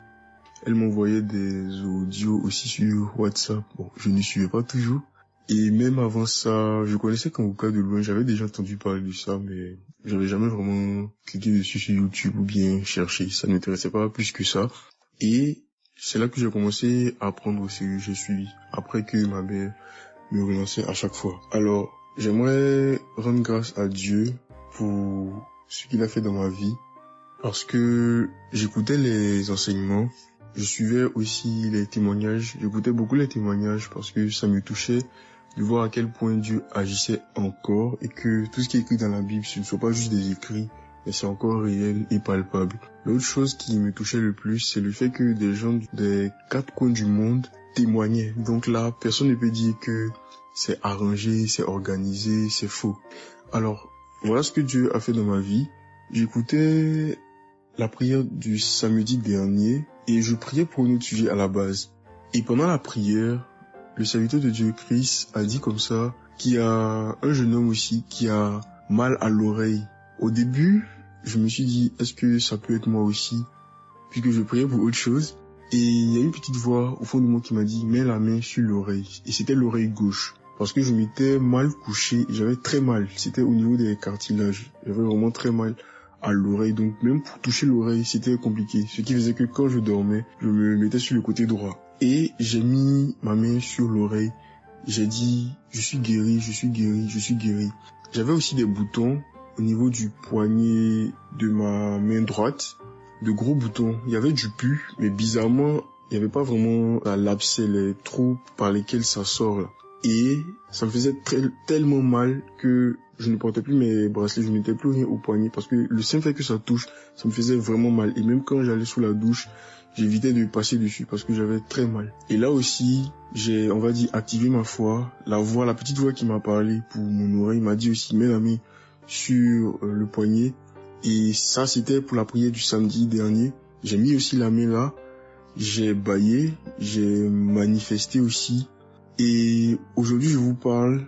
Elle m'envoyait des audios aussi sur WhatsApp. Bon, je ne suivais pas toujours. Et même avant ça, je connaissais Kangoka de loin. J'avais déjà entendu parler de ça, mais j'avais jamais vraiment cliqué dessus sur YouTube ou bien cherché. Ça ne m'intéressait pas plus que ça. Et c'est là que j'ai commencé à apprendre au sérieux. J'ai suivi. Après que ma mère me relançait à chaque fois. Alors, j'aimerais rendre grâce à Dieu pour ce qu'il a fait dans ma vie. Parce que j'écoutais les enseignements. Je suivais aussi les témoignages. J'écoutais beaucoup les témoignages parce que ça me touchait de voir à quel point Dieu agissait encore et que tout ce qui est écrit dans la Bible, ce ne soit pas juste des écrits, mais c'est encore réel et palpable. L'autre chose qui me touchait le plus, c'est le fait que des gens des 4 coins du monde témoignaient. Donc là, personne ne peut dire que c'est arrangé, c'est organisé, c'est faux. Alors, voilà ce que Dieu a fait dans ma vie. J'écoutais la prière du samedi dernier et je priais pour un autre sujet à la base. Et pendant la prière, le serviteur de Dieu, Christ, a dit comme ça qu'il y a un jeune homme aussi qui a mal à l'oreille. Au début, je me suis dit, est-ce que ça peut être moi aussi? Puisque je priais pour autre chose. Et il y a une petite voix au fond de moi qui m'a dit, mets la main sur l'oreille. Et c'était l'oreille gauche. Parce que je m'étais mal couché, j'avais très mal. C'était au niveau des cartilages. J'avais vraiment très mal
à l'oreille. Donc même pour toucher l'oreille, c'était compliqué. Ce qui faisait que quand je dormais, je me mettais sur le côté droit. Et j'ai mis ma main sur l'oreille. J'ai dit, je suis guéri, je suis guéri, je suis guéri. J'avais aussi des boutons au niveau du poignet de ma main droite. De gros boutons. Il y avait du pus, mais bizarrement, il n'y avait pas vraiment l'abcès, les trous par lesquels ça sort là. Et ça me faisait tellement mal que je ne portais plus mes bracelets, je ne mettais plus rien au poignet parce que le simple fait que ça touche, ça me faisait vraiment mal. Et même quand j'allais sous la douche, j'évitais de passer dessus parce que j'avais très mal. Et là aussi, j'ai, on va dire, activé ma foi. La petite voix qui m'a parlé pour mon oreille m'a dit aussi, mets la main sur le poignet. Et ça, c'était pour la prière du samedi dernier. J'ai mis aussi la main là. J'ai baillé, j'ai manifesté aussi. Et aujourd'hui, je vous parle,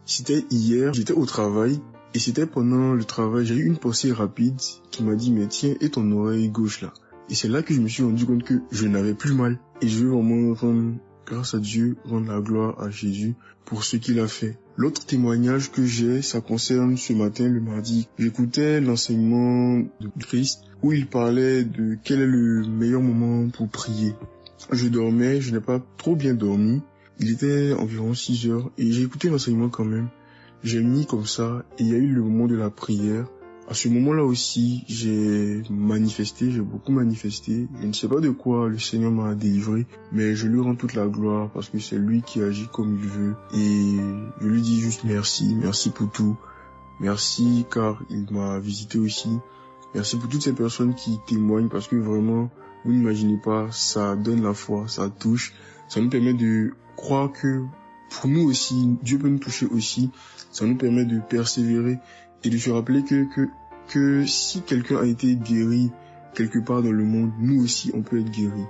c'était hier, j'étais au travail. Et c'était pendant le travail, j'ai eu une pensée rapide qui m'a dit, mais tiens, et ton oreille gauche là. Et c'est là que je me suis rendu compte que je n'avais plus mal. Et je veux vraiment rendre grâce à Dieu, rendre la gloire à Jésus pour ce qu'il a fait. L'autre témoignage que j'ai, ça concerne ce matin, le mardi. J'écoutais l'enseignement de Christ où il parlait de quel est le meilleur moment pour prier. Je dormais, je n'ai pas trop bien dormi. Il était environ 6 heures et j'ai écouté l'enseignement quand même. J'ai mis comme ça et il y a eu le moment de la prière. À ce moment-là aussi, j'ai manifesté, j'ai beaucoup manifesté. Je ne sais pas de quoi le Seigneur m'a délivré, mais je lui rends toute la gloire parce que c'est lui qui agit comme il veut. Et je lui dis juste merci, merci pour tout. Merci car il m'a visité aussi. Merci pour toutes ces personnes qui témoignent parce que vraiment, vous n'imaginez pas, ça donne la foi, ça touche. Ça nous permet de croire que pour nous aussi, Dieu peut nous toucher aussi. Ça nous permet de persévérer et de se rappeler que si quelqu'un a été guéri quelque part dans le monde, nous aussi on peut être guéri.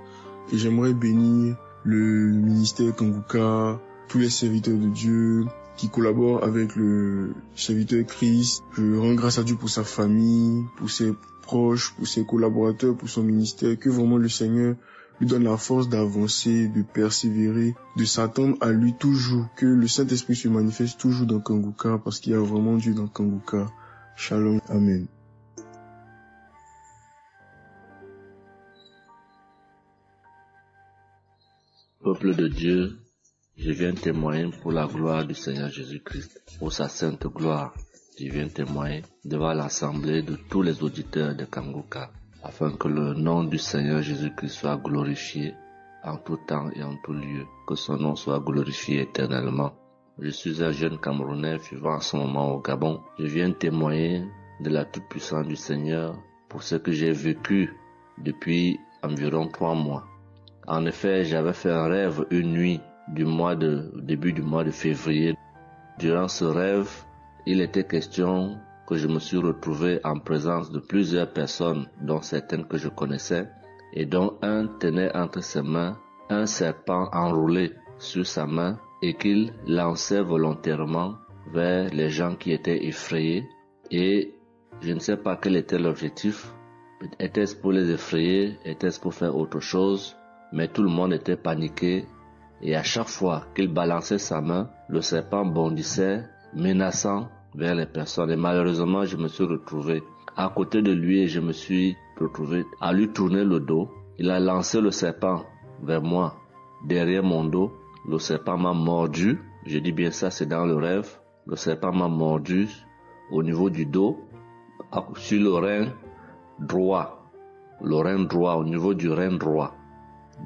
Et j'aimerais bénir le ministère Kanguka, tous les serviteurs de Dieu qui collaborent avec le serviteur Christ. Je rends grâce à Dieu pour sa famille, pour ses proches, pour ses collaborateurs, pour son ministère, que vraiment le Seigneur lui donne la force d'avancer, de persévérer, de s'attendre à lui toujours, que le Saint-Esprit se manifeste toujours dans Kanguka parce qu'il y a vraiment Dieu dans Kanguka. Shalom, Amen.
Peuple de Dieu, je viens témoigner pour la gloire du Seigneur Jésus-Christ, pour sa sainte gloire. Je viens témoigner devant l'assemblée de tous les auditeurs de Kanguka, afin que le nom du Seigneur Jésus-Christ soit glorifié en tout temps et en tout lieu, que son nom soit glorifié éternellement. Je suis un jeune Camerounais vivant en ce moment au Gabon. Je viens témoigner de la toute-puissance du Seigneur pour ce que j'ai vécu depuis environ 3 mois. En effet, j'avais fait un rêve une nuit début du mois de février. Durant ce rêve, il était question que je me suis retrouvé en présence de plusieurs personnes, dont certaines que je connaissais, et dont un tenait entre ses mains un serpent enroulé sur sa main et qu'il lançait volontairement vers les gens qui étaient effrayés. Et je ne sais pas quel était l'objectif. Était-ce pour les effrayer? Était-ce pour faire autre chose? Mais tout le monde était paniqué. Et à chaque fois qu'il balançait sa main, le serpent bondissait, menaçant vers les personnes. Et malheureusement, je me suis retrouvé à côté de lui et je me suis retrouvé à lui tourner le dos. Il a lancé le serpent vers moi, derrière mon dos. Le serpent m'a mordu. Je dis bien ça, c'est dans le rêve. Le serpent m'a mordu au niveau du dos, sur le rein droit. Le rein droit, au niveau du rein droit.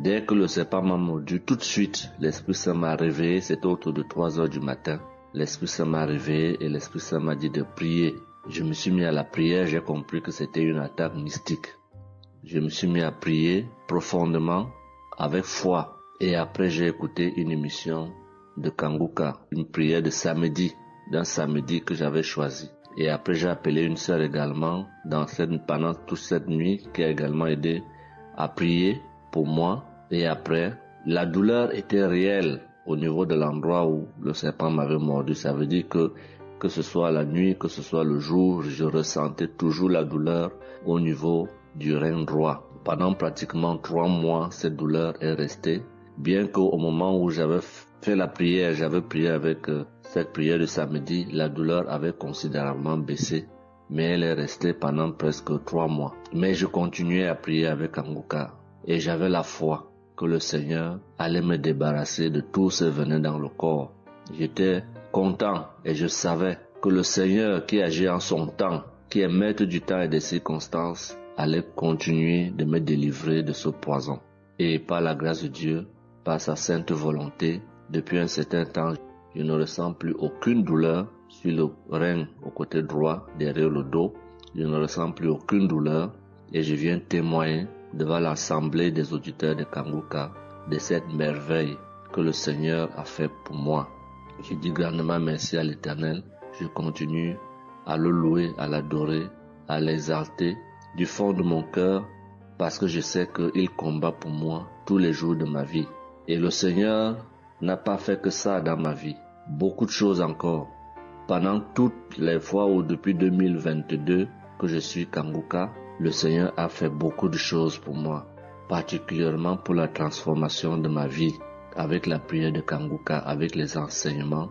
Dès que le serpent m'a mordu, tout de suite, l'Esprit Saint m'a réveillé. C'était autour de 3 heures du matin. L'Esprit Saint m'a réveillé et l'Esprit Saint m'a dit de prier. Je me suis mis à la prière, j'ai compris que c'était une attaque mystique. Je me suis mis à prier profondément, avec foi. Et après, j'ai écouté une émission de Kanguka, une prière de samedi, d'un samedi que j'avais choisi. Et après, j'ai appelé une sœur également pendant toute cette nuit qui a également aidé à prier pour moi. Et après, la douleur était réelle au niveau de l'endroit où le serpent m'avait mordu. Ça veut dire que ce soit la nuit, que ce soit le jour, je ressentais toujours la douleur au niveau du rein droit. Pendant pratiquement 3 mois, cette douleur est restée. Bien qu'au moment où j'avais fait la prière, j'avais prié avec cette prière de samedi, la douleur avait considérablement baissé. mais elle est restée pendant presque 3 mois. Mais je continuais à prier avec Kanguka et j'avais la foi que le Seigneur allait me débarrasser de tout ce venin dans le corps. J'étais content et je savais que le Seigneur qui agit en son temps, qui est maître du temps et des circonstances, allait continuer de me délivrer de ce poison. Et par la grâce de Dieu, par sa sainte volonté, depuis un certain temps, je ne ressens plus aucune douleur sur le rein au côté droit, derrière le dos. Je ne ressens plus aucune douleur et je viens témoigner devant l'assemblée des auditeurs de Kanguka de cette merveille que le Seigneur a fait pour moi. Je dis grandement merci à l'Éternel. Je continue à le louer, à l'adorer, à l'exalter du fond de mon cœur parce que je sais qu'il combat pour moi tous les jours de ma vie. Et le Seigneur n'a pas fait que ça dans ma vie. Beaucoup de choses encore. Pendant toutes les fois où depuis 2022 que je suis Kanguka, le Seigneur a fait beaucoup de choses pour moi, particulièrement pour la transformation de ma vie. Avec la prière de Kanguka, avec les enseignements,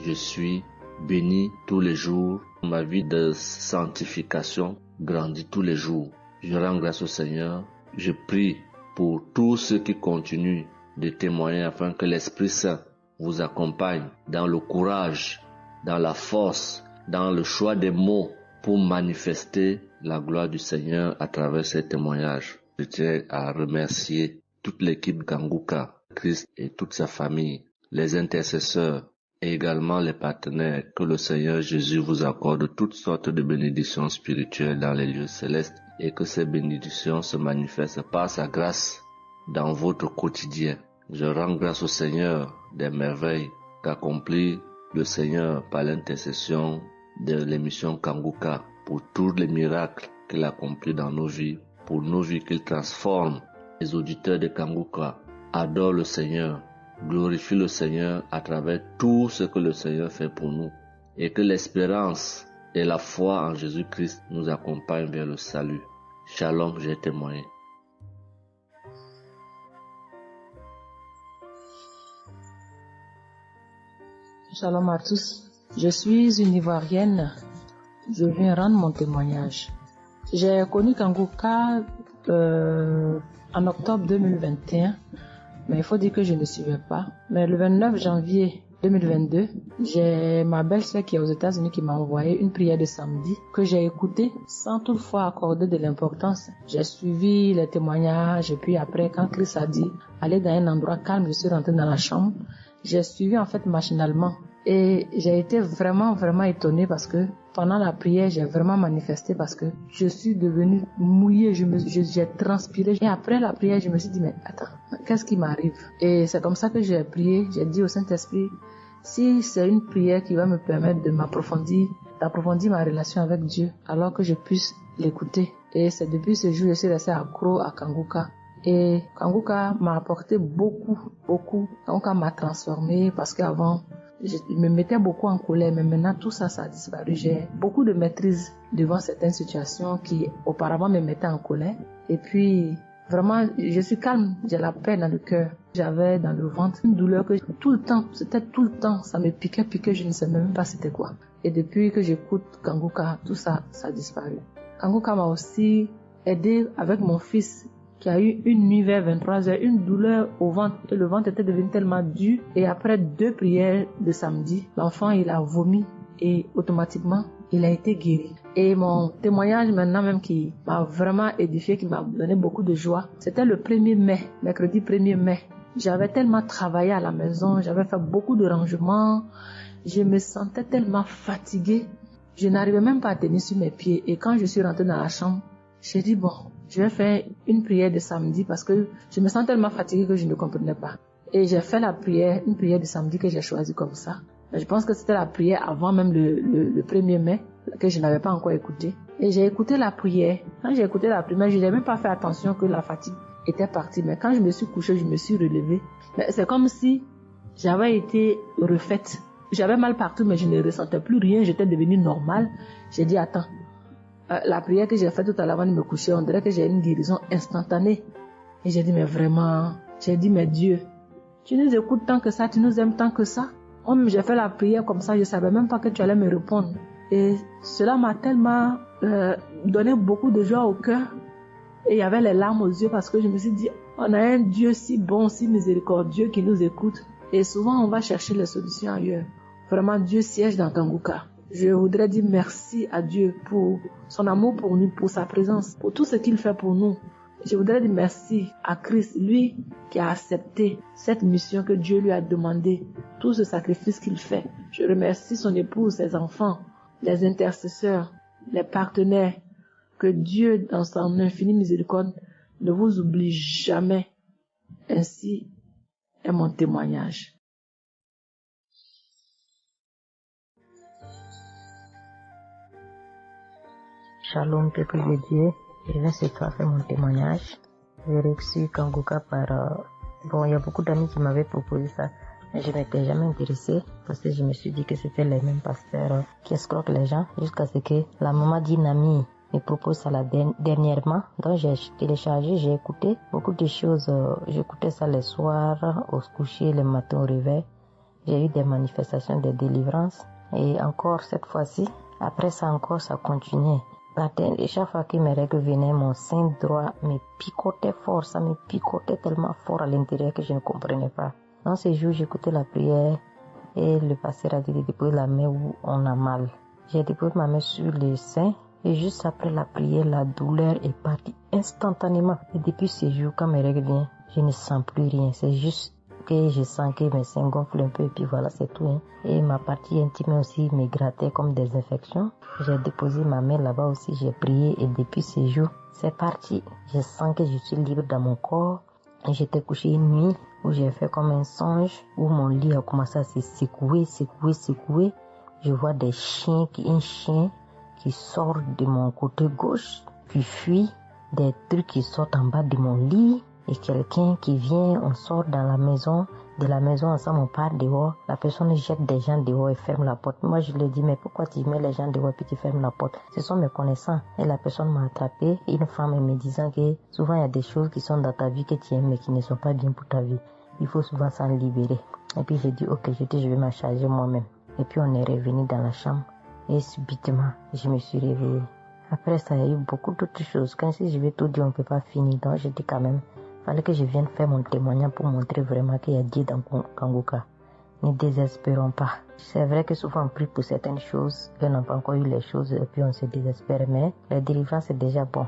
je suis béni tous les jours. Ma vie de sanctification grandit tous les jours. Je rends grâce au Seigneur. Je prie pour tous ceux qui continuent de témoigner afin que l'Esprit Saint vous accompagne dans le courage, dans la force, dans le choix des mots pour manifester la gloire du Seigneur à travers ces témoignages. Je tiens à remercier toute l'équipe Kanguka, Christ et toute sa famille, les intercesseurs et également les partenaires. Que le Seigneur Jésus vous accorde toutes sortes de bénédictions spirituelles dans les lieux célestes et que ces bénédictions se manifestent par sa grâce dans votre quotidien. Je rends grâce au Seigneur des merveilles qu'accomplit le Seigneur par l'intercession de l'émission Kanguka pour tous les miracles qu'il accomplit dans nos vies, pour nos vies qu'il transforme. Les auditeurs de Kanguka adorent le Seigneur, glorifient le Seigneur à travers tout ce que le Seigneur fait pour nous et que l'espérance et la foi en Jésus-Christ nous accompagnent vers le salut. Shalom, j'ai témoigné.
Shalom à tous. Je suis une Ivoirienne. Je viens rendre mon témoignage. J'ai connu Kanguka en octobre 2021, mais il faut dire que je ne suivais pas. Mais le 29 janvier 2022, j'ai ma belle-sœur qui est aux États-Unis qui m'a envoyé une prière de samedi que j'ai écoutée sans toutefois accorder de l'importance. J'ai suivi les témoignages et puis après, quand Christ a dit aller dans un endroit calme, je suis rentrée dans la chambre. J'ai suivi en fait machinalement et j'ai été vraiment étonnée parce que pendant la prière, j'ai vraiment manifesté parce que je suis devenue mouillée, j'ai transpiré. Et après la prière, je me suis dit, mais attends, qu'est-ce qui m'arrive? Et c'est comme ça que j'ai prié, j'ai dit au Saint-Esprit, si c'est une prière qui va me permettre d'approfondir ma relation avec Dieu, alors que je puisse l'écouter. Et c'est depuis ce jour que je suis restée accro à Kanguka. Et Kanguka m'a apporté beaucoup. Kanguka m'a transformée parce qu'avant, je me mettais beaucoup en colère, mais maintenant tout ça a disparu. J'ai beaucoup de maîtrise devant certaines situations qui auparavant me mettaient en colère. Et puis, vraiment, je suis calme, j'ai la paix dans le cœur. J'avais dans le ventre une douleur que tout le temps, ça me piquait, je ne sais même pas c'était quoi. Et depuis que j'écoute Kanguka, tout ça a disparu. Kanguka m'a aussi aidé avec mon fils qui a eu une nuit vers 23h, une douleur au ventre et le ventre était devenu tellement dur et après 2 prières de samedi, l'enfant il a vomi et automatiquement il a été guéri. Et mon témoignage maintenant même qui m'a vraiment édifié, qui m'a donné beaucoup de joie, c'était le 1er mai, mercredi 1er mai. J'avais tellement travaillé à la maison, j'avais fait beaucoup de rangements, je me sentais tellement fatiguée, je n'arrivais même pas à tenir sur mes pieds et quand je suis rentrée dans la chambre, j'ai dit bon, je vais faire une prière de samedi parce que je me sens tellement fatiguée que je ne comprenais pas. Et j'ai fait une prière de samedi que j'ai choisie comme ça. Je pense que c'était la prière avant même le 1er mai que je n'avais pas encore écouté. Et j'ai écouté la prière. Quand j'ai écouté la prière, je n'avais même pas fait attention que la fatigue était partie. Mais quand je me suis couchée, je me suis relevée. Mais c'est comme si j'avais été refaite. J'avais mal partout, mais je ne ressentais plus rien. J'étais devenue normale. J'ai dit, attends. La prière que j'ai faite tout à l'heure avant de me coucher, on dirait que j'ai une guérison instantanée. Et j'ai dit, mais vraiment, mais Dieu, tu nous écoutes tant que ça, tu nous aimes tant que ça. J'ai fait la prière comme ça, je ne savais même pas que tu allais me répondre. Et cela m'a tellement donné beaucoup de joie au cœur. Et il y avait les larmes aux yeux parce que je me suis dit, on a un Dieu si bon, si miséricordieux qui nous écoute. Et souvent, on va chercher les solutions ailleurs. Vraiment, Dieu siège dans Kanguka. Je voudrais dire merci à Dieu pour son amour pour nous, pour sa présence, pour tout ce qu'il fait pour nous. Je voudrais dire merci à Christ, lui qui a accepté cette mission que Dieu lui a demandé, tout ce sacrifice qu'il fait. Je remercie son épouse, ses enfants, les intercesseurs, les partenaires. Que Dieu, dans son infinie miséricorde, ne vous oublie jamais. Ainsi est mon témoignage.
Shalom, peuple de Dieu. Je viens ce soir faire mon témoignage. J'ai reçu Kanguka par... il y a beaucoup d'amis qui m'avaient proposé ça. Mais je m'étais jamais intéressée parce que je me suis dit que c'était les mêmes pasteurs qui escroquent les gens jusqu'à ce que la maman d'une amie me propose ça dernièrement. Donc j'ai téléchargé, j'ai écouté beaucoup de choses. J'écoutais ça les soirs, au coucher, le matin au réveil. J'ai eu des manifestations de délivrance. Et encore cette fois-ci, après ça encore, ça continuait. Et chaque fois que mes règles venaient, mon sein droit me picotait fort. Ça me picotait tellement fort à l'intérieur que je ne comprenais pas. Dans ces jours, j'écoutais la prière et le pasteur a dit de déposer la main où on a mal. J'ai déposé ma main sur le sein. Et juste après la prière, la douleur est partie instantanément. Et depuis ce jour, quand mes règles viennent, je ne sens plus rien. C'est juste que je sens que mes seins gonflent un peu et puis voilà, c'est tout. Et ma partie intime aussi me grattait comme des infections. J'ai déposé ma main là-bas aussi, j'ai prié et depuis ce jour, c'est parti. Je sens que je suis libre dans mon corps. Et j'étais couché une nuit où j'ai fait comme un songe, où mon lit a commencé à se secouer. Je vois un chien qui sort de mon côté gauche, puis fuit, des trucs qui sortent en bas de mon lit, et quelqu'un qui vient, on sort dans la maison, de la maison ensemble, on part dehors, la personne jette des gens dehors et ferme la porte. Moi je lui ai dit, mais pourquoi tu mets les gens dehors puis tu fermes la porte? Ce sont mes connaissants. Et la personne m'a attrapé, une femme me disant que souvent il y a des choses qui sont dans ta vie que tu aimes mais qui ne sont pas bien pour ta vie. Il faut souvent s'en libérer. Et puis j'ai dit, ok, je vais m'en charger moi-même. Et puis on est revenu dans la chambre. Et subitement, je me suis réveillée. Après ça, il y a eu beaucoup d'autres choses. Quand si je vais tout dire, on ne peut pas finir. Donc, j'ai dit quand même, il fallait que je vienne faire mon témoignage pour montrer vraiment qu'il y a Dieu dans Kanguka. Ne désespérons pas. C'est vrai que souvent on prie pour certaines choses, et on n'a pas encore eu les choses, et puis on se désespère. Mais la délivrance, c'est déjà bon.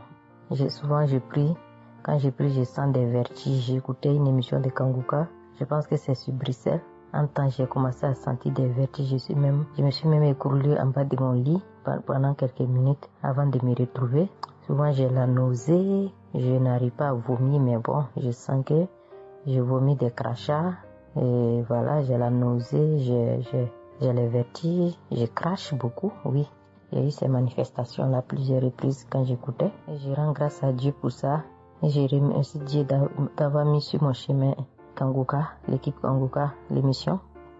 Souvent, je prie. Quand je prie, je sens des vertiges. J'ai écouté une émission de Kanguka. Je pense que c'est sur Bruxelles. En temps, j'ai commencé à sentir des vertiges. Je me suis même écroulée en bas de mon lit pendant quelques minutes avant de me retrouver. Souvent, j'ai la nausée. Je n'arrive pas à vomir, mais bon, je sens que je vomis des crachats. Et voilà, j'ai la nausée, j'ai les vertiges. Je crache beaucoup, oui. Il y a eu ces manifestations-là plusieurs reprises quand j'écoutais. Et je rends grâce à Dieu pour ça. Et je remercie Dieu d'avoir mis sur mon chemin Kanguka, l'équipe Kanguka, l'émission.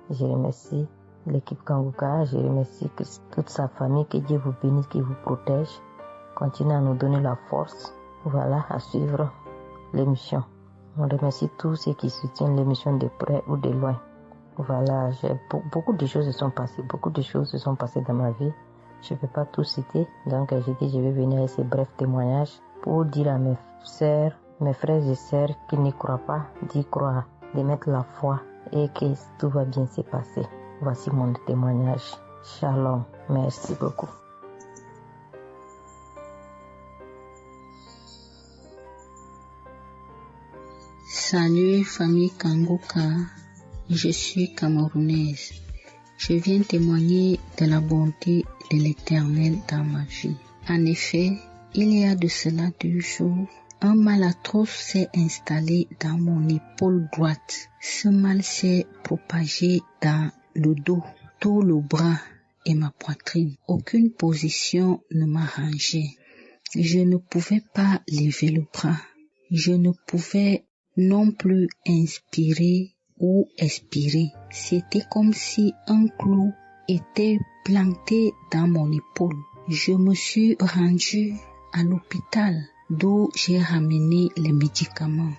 Je remercie l'équipe Kanguka, je remercie toute sa famille, que Dieu vous bénisse, qu'il vous protège. Continuez à nous donner la force, voilà, à suivre l'émission. On remercie tous ceux qui soutiennent l'émission de près ou de loin. Voilà, beaucoup de choses se sont passées dans ma vie. Je ne peux pas tout citer, donc j'ai dit je vais venir avec ces brefs témoignages pour dire à mes sœurs, mes frères et sœurs qui n'y croient pas, d'y croire, de mettre la foi et que tout va bien se passer. Voici mon témoignage. Shalom. Merci beaucoup.
Salut famille Kanguka, je suis camerounaise. Je viens témoigner de la bonté de l'Éternel dans ma vie. En effet, il y a de cela 2 jours, un mal atroce s'est installé dans mon épaule droite. Ce mal s'est propagé dans le dos, tout le bras et ma poitrine. Aucune position ne m'arrangeait. Je ne pouvais pas lever le bras. Je ne pouvais non plus inspirer ou expirer. C'était comme si un clou était planté dans mon épaule. Je me suis rendue à l'hôpital, d'où j'ai ramené les médicaments.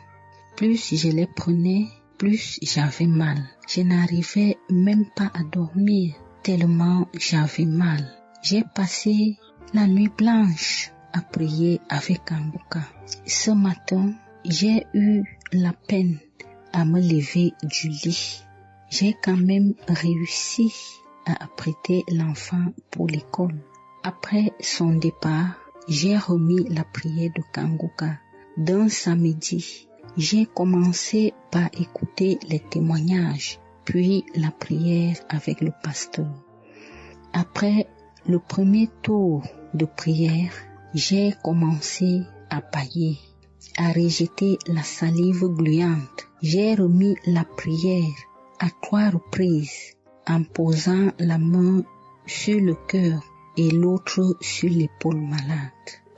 Plus je les prenais, plus j'avais mal. Je n'arrivais même pas à dormir, tellement j'avais mal. J'ai passé la nuit blanche à prier avec Kanguka. Ce matin, j'ai eu la peine à me lever du lit. J'ai quand même réussi à apprêter l'enfant pour l'école. Après son départ, j'ai remis la prière de Kanguka. D'un samedi, j'ai commencé par écouter les témoignages, puis la prière avec le pasteur. Après le premier tour de prière, j'ai commencé à bâiller, à rejeter la salive gluante. J'ai remis la prière à 3 reprises en posant la main sur le cœur et l'autre sur l'épaule malade.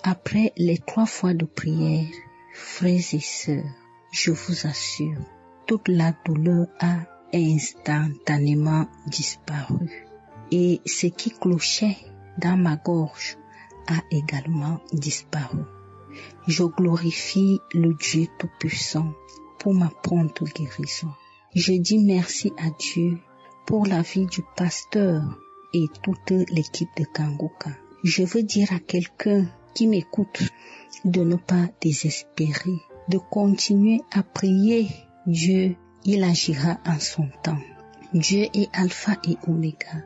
Après les 3 fois de prière, frères et sœurs, je vous assure, toute la douleur a instantanément disparu. Et ce qui clochait dans ma gorge a également disparu. Je glorifie le Dieu Tout-Puissant pour ma prompte guérison. Je dis merci à Dieu pour la vie du pasteur et toute l'équipe de Kanguka. Je veux dire à quelqu'un qui m'écoute de ne pas désespérer, de continuer à prier. Dieu, il agira en son temps. Dieu est Alpha et Oméga,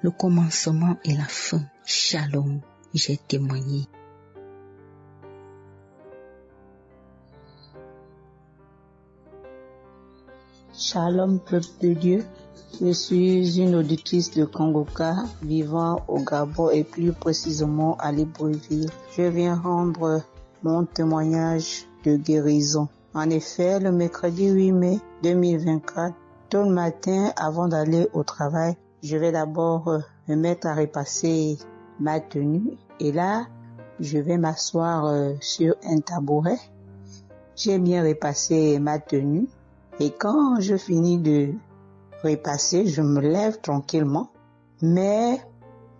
le commencement et la fin. Shalom, j'ai témoigné.
Shalom, peuple de Dieu. Je suis une auditrice de Kanguka vivant au Gabon et plus précisément à Libreville. Je viens rendre mon témoignage de guérison. En effet, le mercredi 8 mai 2024, tôt le matin avant d'aller au travail, je vais d'abord me mettre à repasser ma tenue et là, je vais m'asseoir sur un tabouret. J'ai bien repassé ma tenue et quand je finis de repasser, je me lève tranquillement. Mais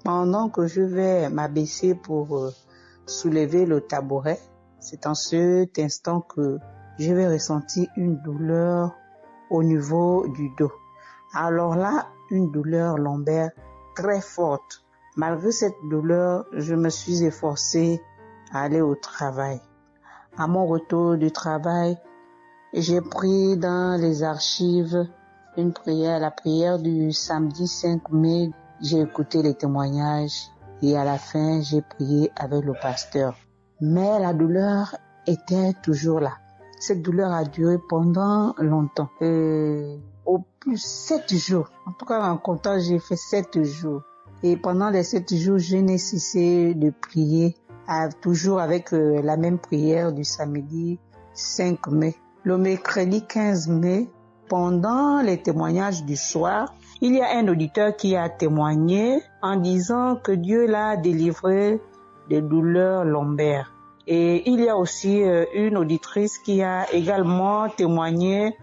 pendant que je vais m'abaisser pour soulever le tabouret, c'est en cet instant que je vais ressentir une douleur au niveau du dos. Alors là, une douleur lombaire très forte. Malgré cette douleur, je me suis efforcée à aller au travail. À mon retour du travail, j'ai pris dans les archives une prière, la prière du samedi 5 mai. J'ai écouté les témoignages et à la fin, j'ai prié avec le pasteur. Mais la douleur était toujours là. Cette douleur a duré pendant longtemps. Au plus 7 jours. En tout cas, en comptant, j'ai fait 7 jours. Et pendant les 7 jours, je n'ai cessé de prier, toujours avec la même prière du samedi 5 mai. Le mercredi 15 mai, pendant les témoignages du soir, il y a un auditeur qui a témoigné en disant que Dieu l'a délivré des douleurs lombaires. Et il y a aussi une auditrice qui a également témoigné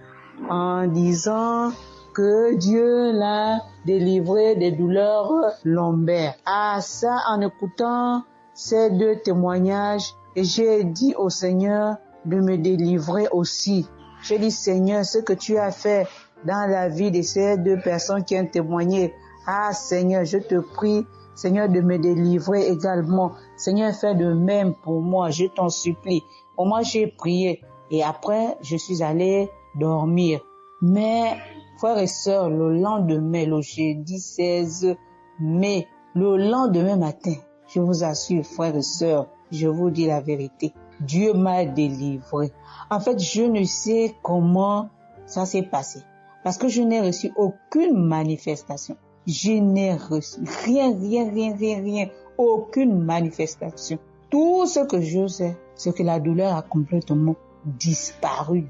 en disant que Dieu l'a délivré des douleurs lombaires. Ah, ça, en écoutant ces 2 témoignages, j'ai dit au Seigneur de me délivrer aussi. J'ai dit, Seigneur, ce que tu as fait dans la vie de ces 2 personnes qui ont témoigné, ah Seigneur, je te prie, Seigneur, de me délivrer également. Seigneur, fais de même pour moi, je t'en supplie. Pour moi, j'ai prié et après, je suis allé dormir. Mais, frères et sœurs, le lendemain, le jeudi 16 mai, le lendemain matin, je vous assure, frères et sœurs, je vous dis la vérité, Dieu m'a délivré. En fait, je ne sais comment ça s'est passé. Parce que je n'ai reçu aucune manifestation. Je n'ai reçu rien, aucune manifestation. Tout ce que je sais, c'est que la douleur a complètement disparu.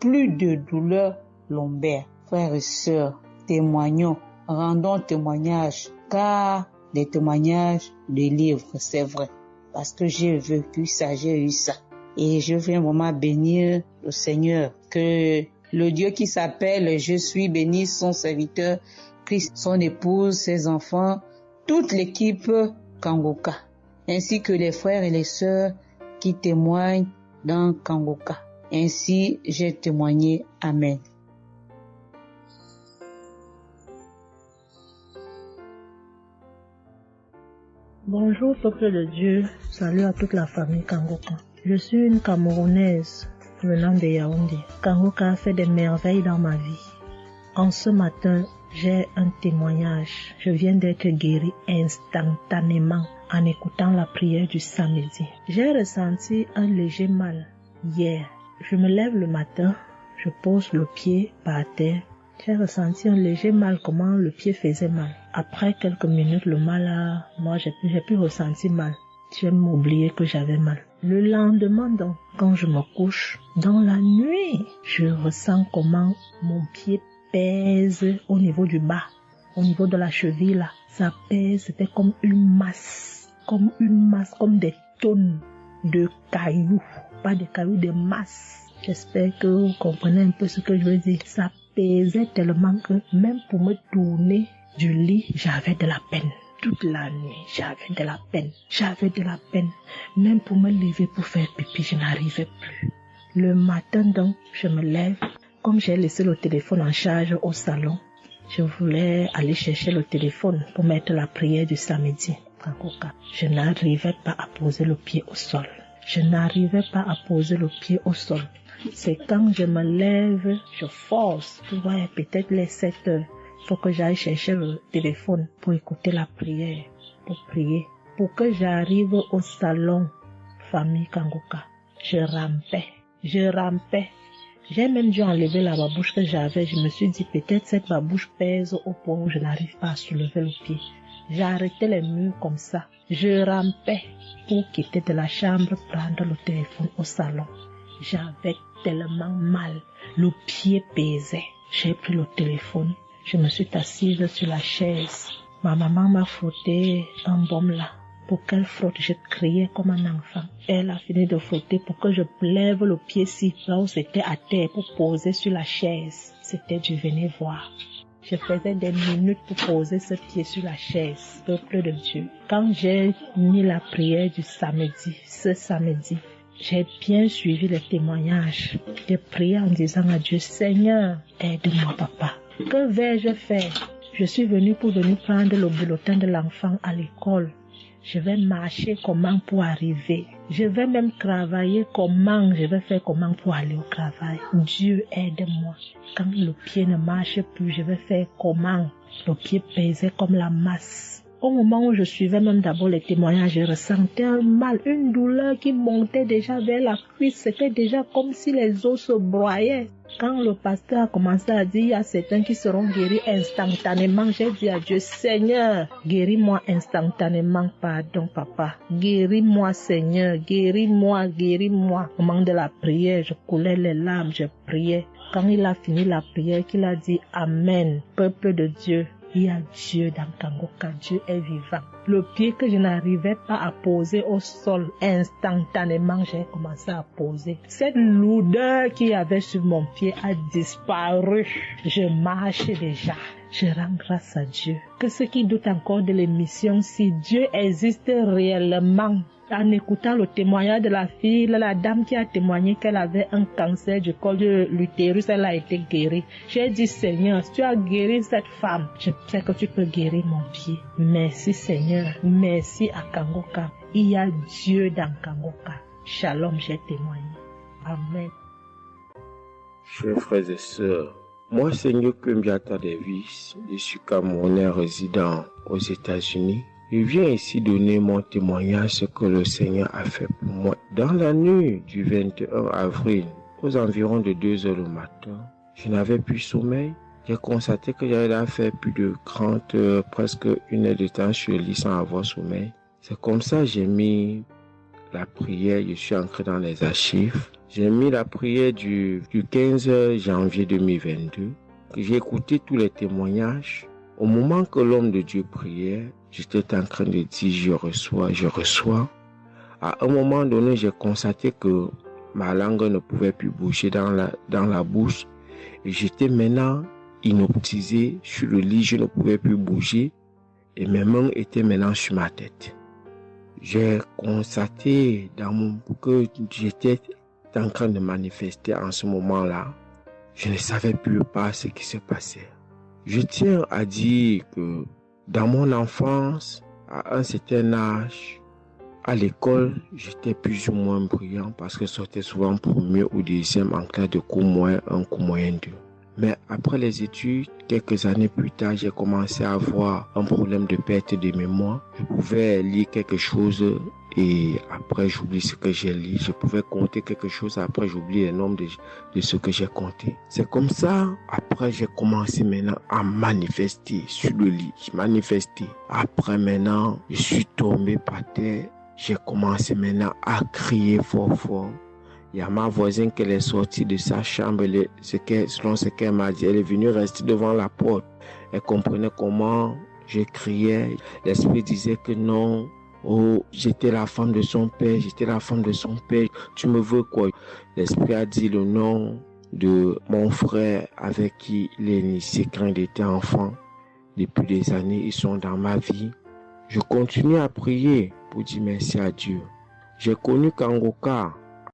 Plus de douleur lombaire. Frères et sœurs, témoignons, rendons témoignage, car les témoignages délivrent, c'est vrai. Parce que j'ai vécu ça, j'ai eu ça. Et je viens vraiment bénir le Seigneur, que le Dieu qui s'appelle Je suis béni, son serviteur, Christ, son épouse, ses enfants, toute l'équipe Kanguka, ainsi que les frères et les sœurs qui témoignent dans Kanguka. Ainsi, j'ai témoigné. Amen.
Bonjour peuple de Dieu, salut à toute la famille Kangoka. Je suis une Camerounaise venant de Yaoundé. Kangoka a fait des merveilles dans ma vie. En ce matin, j'ai un témoignage. Je viens d'être guérie instantanément en écoutant la prière du samedi. J'ai ressenti un léger mal hier. Je me lève le matin, je pose le pied par terre. J'ai ressenti un léger mal, comment le pied faisait mal. Après quelques minutes, le mal j'ai plus ressenti mal. J'ai oublié que j'avais mal. Le lendemain donc, quand je me couche, dans la nuit, je ressens comment mon pied pèse au niveau du bas, au niveau de la cheville là. Ça pèse, c'était comme une masse, comme des tonnes de cailloux. Pas de cailloux, de masse. J'espère que vous comprenez un peu ce que je veux dire. Ça pesait tellement que même pour me tourner du lit, j'avais de la peine. Toute la nuit, j'avais de la peine. Même pour me lever pour faire pipi, je n'arrivais plus. Le matin donc, je me lève. Comme j'ai laissé le téléphone en charge au salon, je voulais aller chercher le téléphone pour mettre la prière du samedi. Je n'arrivais pas à poser le pied au sol. C'est quand je me lève, je force. Tu vois, peut-être les 7 heures. Il faut que j'aille chercher le téléphone pour écouter la prière, pour prier. Pour que j'arrive au salon, famille Kangoka, je rampais. J'ai même dû enlever la babouche que j'avais. Je me suis dit, peut-être cette babouche pèse au point où je n'arrive pas à soulever le pied. J'ai arrêté les murs comme ça. Je rampais pour quitter de la chambre, prendre le téléphone au salon. J'avais tellement mal. Le pied pesait. J'ai pris le téléphone. Je me suis assise sur la chaise. Ma maman m'a frotté un baume là. Pour qu'elle frotte, je criais comme un enfant. Elle a fini de frotter pour que je lève le pied-ci, là où c'était à terre, pour poser sur la chaise. C'était du venez voir. Je faisais des minutes pour poser ce pied sur la chaise, peuple de Dieu. Quand j'ai mis la prière du samedi, ce samedi, j'ai bien suivi les témoignages. J'ai prié en disant à Dieu, Seigneur, aide-moi papa. Que vais-je faire? Je suis venue pour venir prendre le bulletin de l'enfant à l'école. Je vais marcher comment pour arriver. Je vais même travailler comment. Je vais faire comment pour aller au travail. Dieu aide-moi. Quand le pied ne marche plus, je vais faire comment? Le pied pesait comme la masse. Au moment où je suivais même d'abord les témoignages, je ressentais un mal, une douleur qui montait déjà vers la cuisse. C'était déjà comme si les os se broyaient. Quand le pasteur a commencé à dire, il y a certains qui seront guéris instantanément, j'ai dit à Dieu, Seigneur, guéris-moi instantanément, pardon papa. Guéris-moi Seigneur, guéris-moi. Au moment de la prière, je coulais les larmes, je priais. Quand il a fini la prière, qu'il a dit Amen, peuple de Dieu. Il y a Dieu dans Kangoka, Dieu est vivant. Le pied que je n'arrivais pas à poser au sol, instantanément, j'ai commencé à poser. Cette lourdeur qu'il y avait sur mon pied a disparu. Je marche déjà. Je rends grâce à Dieu. Que ceux qui doutent encore de l'émission, si Dieu existe réellement, en écoutant le témoignage de la fille, la dame qui a témoigné qu'elle avait un cancer du col de l'utérus, elle a été guérie. J'ai dit, Seigneur, tu as guéri cette femme. Je sais que tu peux guérir mon pied. Merci Seigneur. Merci à Kangoka. Il y a Dieu dans Kangoka. Shalom, j'ai témoigné. Amen.
Chers frères et sœurs, moi, Seigneur Kumbiata Davis, je suis Camerounais résident aux États-Unis. Je viens ici donner mon témoignage ce que le Seigneur a fait pour moi. Dans la nuit du 21 avril, aux environs de 2 heures du matin, je n'avais plus sommeil. J'ai constaté que j'avais fait plus de 30 heures, presque 1 heure de temps sur le lit sans avoir sommeil. C'est comme ça que j'ai mis la prière, je suis entré dans les archives. J'ai mis la prière du 15 janvier 2022. J'ai écouté tous les témoignages. Au moment que l'homme de Dieu priait, j'étais en train de dire je reçois. À un moment donné, j'ai constaté que ma langue ne pouvait plus bouger dans la bouche. Et j'étais maintenant inoptisé sur le lit, je ne pouvais plus bouger. Et mes mains étaient maintenant sur ma tête. J'ai constaté que j'étais en train de manifester en ce moment-là. Je ne savais plus pas ce qui se passait. Je tiens à dire que dans mon enfance, À un certain âge, à l'école, j'étais plus ou moins brillant parce que je sortais souvent premier ou deuxième en classe de cours moyen 1, cours moyen 2. Mais après les études, quelques années plus tard, j'ai commencé à avoir un problème de perte de mémoire. Je pouvais lire quelque chose et après j'oublie ce que j'ai lu. Je pouvais compter quelque chose, après j'oublie le nombre de ce que j'ai compté. C'est comme ça, après j'ai commencé maintenant à manifester sur le lit. Je manifestais. Après maintenant, je suis tombé par terre. J'ai commencé maintenant à crier fort fort. Il y a ma voisine qui est sortie de sa chambre, selon ce qu'elle m'a dit, elle est venue rester devant la porte. Elle comprenait comment je criais. L'esprit disait que non, oh, j'étais la femme de son père, j'étais la femme de son père. Tu me veux quoi? L'esprit a dit le nom de mon frère avec qui il est initié quand il était enfant. Depuis des années, ils sont dans ma vie. Je continue à prier pour dire merci à Dieu. J'ai connu Kangoka